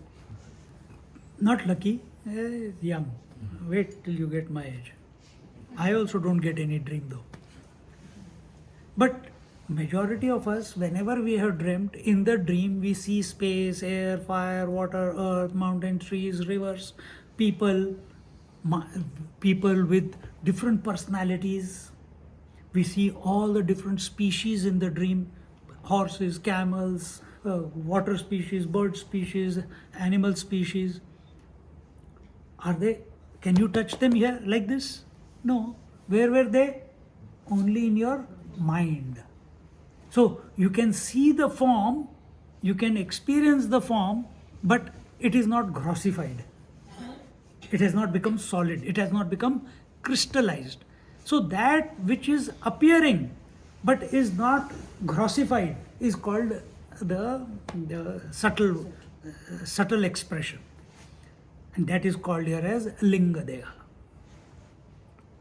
Not lucky. Young. Wait till you get my age. I also don't get any dream though. But majority of us, whenever we have dreamt, in the dream we see space, air, fire, water, earth, mountains, trees, rivers, people, people with different personalities. We see all the different species in the dream: horses, camels, water species, bird species, animal species. Are they? Can you touch them here like this? No. Where were they? Only in your mind. So you can see the form, you can experience the form, but it is not grossified. It has not become solid. It has not become crystallized. So that which is appearing but is not grossified is called the subtle expression. And that is called here as Linga Deha.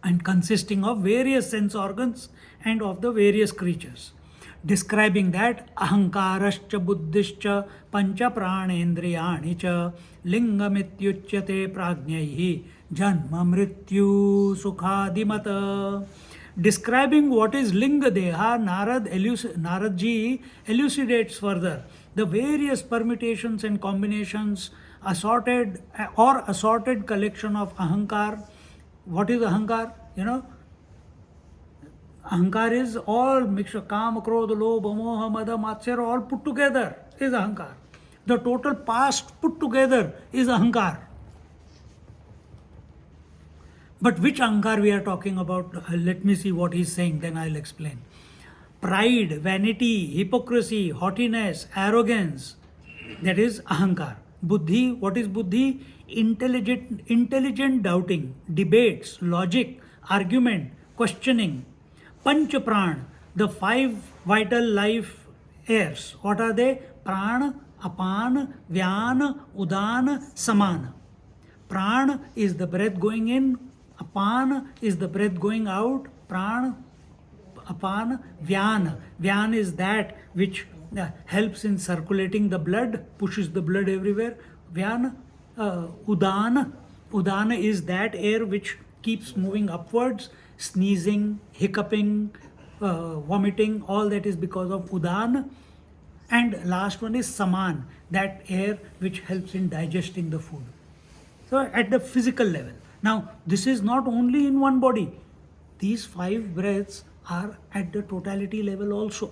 And consisting of various sense organs and of the various creatures. Describing that ahankarascha buddhischa pancha pranendriyani cha lingamityuchyate prajnaihi janma mrityu sukhadimata. Describing what is Linga Deha, Naradji elucidates further the various permutations and combinations, assorted collection of ahankar. What is ahankar? You know, ahankar is all mixture, kama, krodha, lobha, moha, mada, matsya, all put together is ahankar. The total past put together is ahankar. But which ahankar we are talking about? Let me see what he's saying, then I'll explain. Pride, vanity, hypocrisy, haughtiness, arrogance, that is ahankar. Buddhi, what is buddhi? Intelligent doubting, debates, logic, argument, questioning. Pancha pran, the five vital life airs. What are they? Pran, apan, vyan, udan, saman. Pran is the breath going in, apan is the breath going out, pran, apan, vyan. Vyan is that which helps in circulating the blood, pushes the blood everywhere. Vyan, udan. Udana is that air which keeps moving upwards, sneezing, hiccuping, vomiting, all that is because of udan. And last one is saman, that air which helps in digesting the food. So at the physical level. Now this is not only in one body. These five breaths are at the totality level also.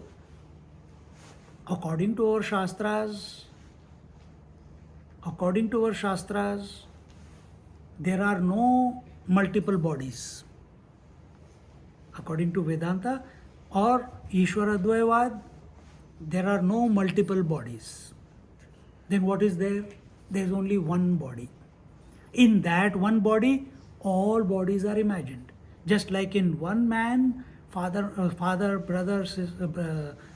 According to our Shastras, there are no multiple bodies. According to Vedanta or Ishvara Dvayavad, there are no multiple bodies. Then what is there? There is only one body. In that one body, all bodies are imagined. Just like in one man, father, brother,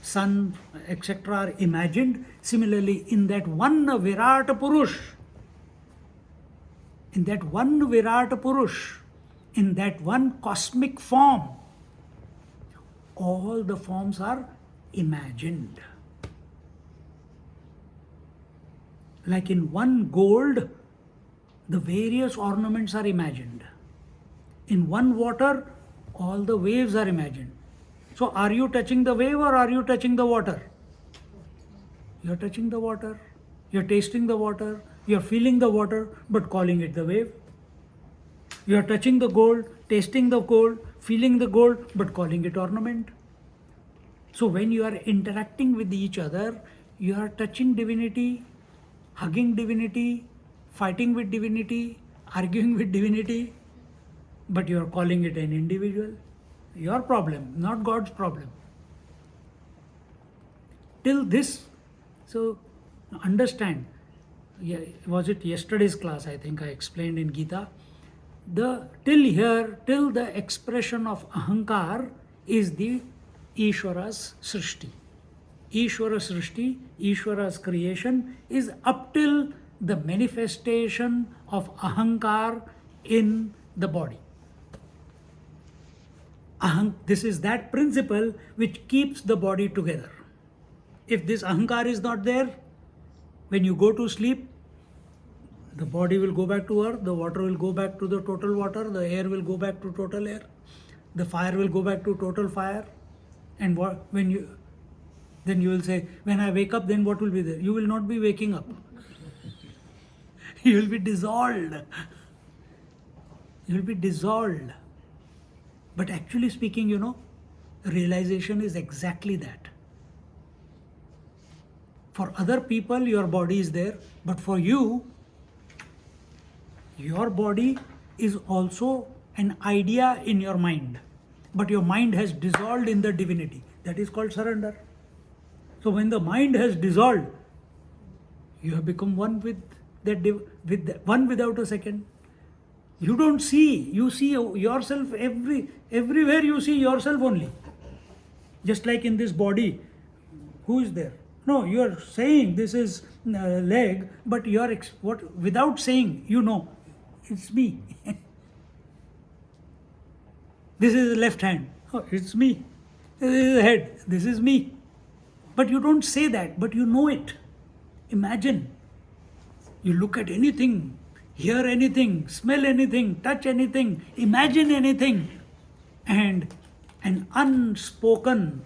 son, etc. are imagined. Similarly, in that one Virata Purush, in that one cosmic form, all the forms are imagined. Like in one gold, the various ornaments are imagined. In one water, all the waves are imagined. So, are you touching the wave or are you touching the water? You're touching the water, you're tasting the water, you're feeling the water, but calling it the wave. You're touching the gold, tasting the gold, feeling the gold, but calling it ornament. So, when you are interacting with each other, you are touching divinity, hugging divinity, fighting with divinity, arguing with divinity, but you are calling it an individual. Your problem, not God's problem. Till this, so understand, was it yesterday's class? I think I explained in Gita. Till the expression of ahankar is the Ishwara's srishti. Ishwara's srishti, Ishwara's creation is up till the manifestation of ahankar in the body. This is that principle which keeps the body together. If this ahankar is not there, when you go to sleep, the body will go back to earth, the water will go back to the total water, the air will go back to total air, the fire will go back to total fire. And then you will say, when I wake up, then what will be there? You will not be waking up. You will be dissolved. You will be dissolved. But actually speaking, realization is exactly that. For other people, your body is there, but for you, your body is also an idea in your mind. But your mind has dissolved in the divinity. That is called surrender. So when the mind has dissolved, you have become one with one without a second. You don't see, you see yourself everywhere you see yourself only. Just like in this body, who is there? No, you are saying this is leg, but you are without saying, it's me. This is the left hand. Oh, it's me. This is the head. This is me. But you don't say that, but you know it. Imagine. You look at anything, hear anything, smell anything, touch anything, imagine anything, and an unspoken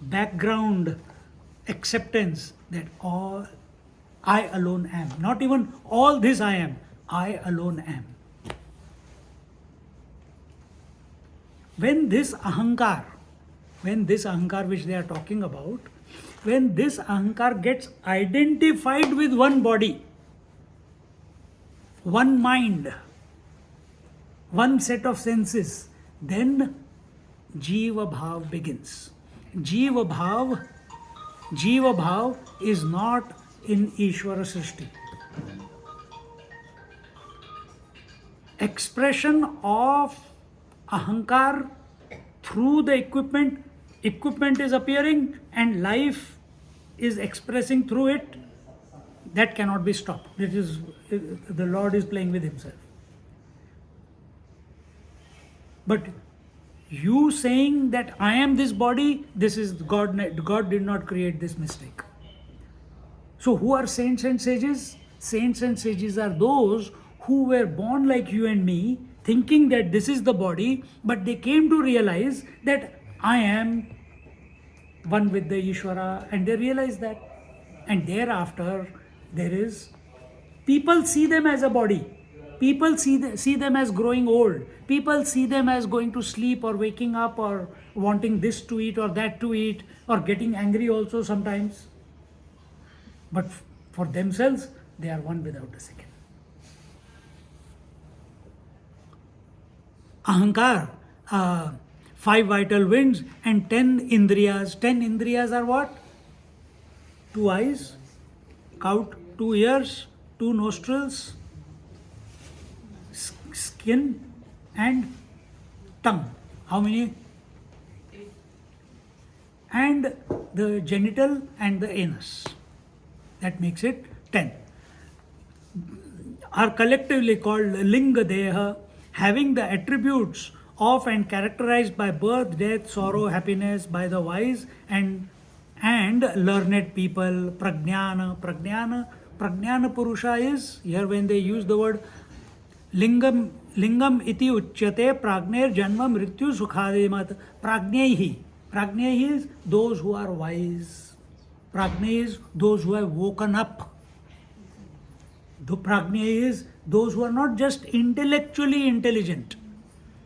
background acceptance that all I alone am. Not even all this I am. I alone am. When this ahankar which they are talking about, when this ahankar gets identified with one body, one mind, one set of senses, then Jiva Bhav begins. Jiva Bhav is not in Ishvara Srishti. Expression of ahankar through the equipment is appearing and life is expressing through it, that cannot be stopped. The Lord is playing with himself. But you saying that I am this body, this is God did not create this mistake. So who are saints and sages? Saints and sages are those who were born like you and me, thinking that this is the body, but they came to realize that I am one with the Ishvara, and they realize that. And thereafter, people see them as a body. People see them as growing old. People see them as going to sleep or waking up or wanting this to eat or that to eat or getting angry also sometimes. But for themselves, they are one without a second. Ahankar, 5 vital winds and 10 indriyas. 10 indriyas are what? 2 eyes, count, 2 ears, 2 nostrils, skin and tongue. How many? And the genital and the anus. That makes it 10. Are collectively called Linga Deha. having the attributes of and characterized by birth, death, sorrow, happiness, by the wise and learned people. Prajnana Purusha is here when they use the word lingam iti uchyate pragner janma mrityu sukhadimat. Prajnaihi is those who are wise. Prajna is those who have woken up. The prajna is those who are not just intellectually intelligent.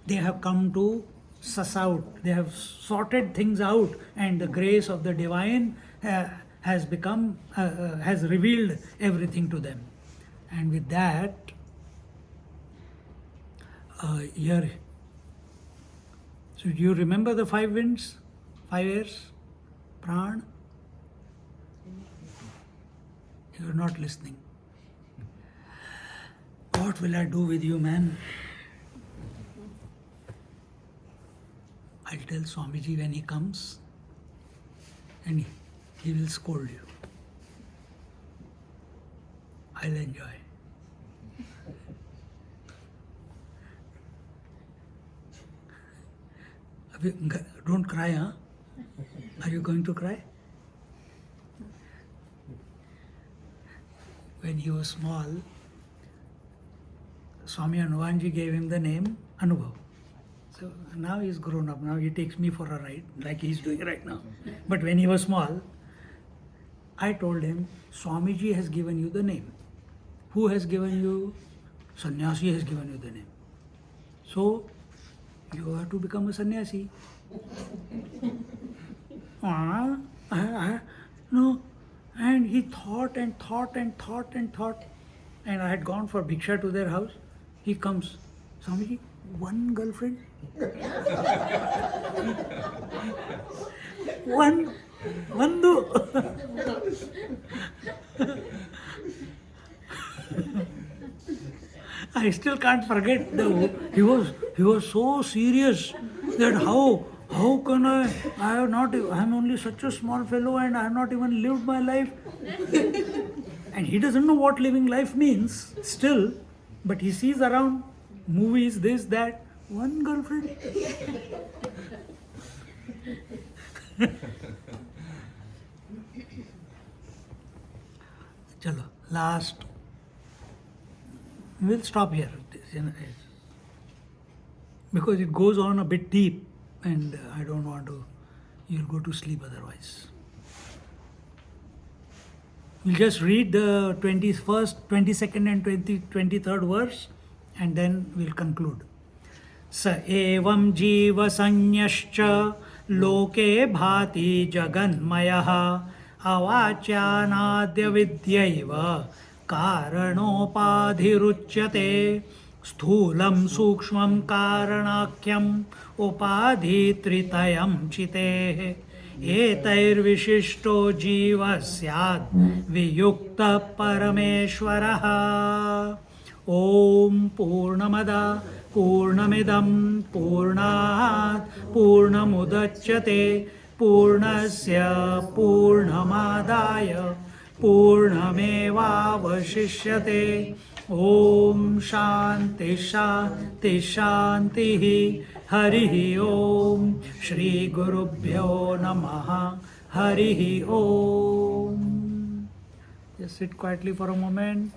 They have come to suss out, they have sorted things out, and the grace of the divine has revealed everything to them. And with that, here, so do you remember the five winds, 5 airs? Pran? You are not listening. What will I do with you, man? I'll tell Swamiji when he comes, and he will scold you. I'll enjoy. Don't cry, huh? Are you going to cry? When he was small, Swami Anuvanji gave him the name Anubhav. So now he's grown up. Now he takes me for a ride, like he's doing right now. But when he was small, I told him, Swamiji has given you the name. Who has given you? Sannyasi has given you the name. So you have to become a sannyasi. No. And he thought and thought and thought and thought. And I had gone for bhiksha to their house. He comes, Swamiji, one girlfriend? One do. I still can't forget he was so serious that how can I'm only such a small fellow and I have not even lived my life. And he doesn't know what living life means still, but he sees around movies, this, that, one girlfriend. Chalo, last. We'll stop here because it goes on a bit deep and I don't want to, you'll go to sleep otherwise. We'll just read the 21st, 22nd and 23rd verse and then we'll conclude. Sa evam jiva sanyascha loke bhati jaganmayaha avacyanadya vidyaiva कारणोपाधिरुच्यते स्थूलं सूक्ष्मं कारणाख्यम् उपाधित्रितयं चितेः एतैर्विशिष्टो जीवः स्यात् वियुक्तः परमेश्वरः ॐ पूर्णमदा पूर्णमिदं पूर्णात् पूर्णमुदच्यते पूर्णस्य पूर्णमादाय पूर्णमेवावशिष्यते ॐ शान्ति शान्ति शान्तिः हरिः ॐ श्री गुरुभ्यो नमः हरिः ॐ. Just sit quietly for a moment.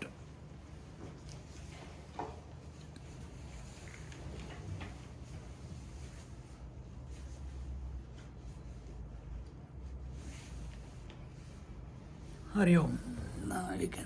Hari Om. Now we can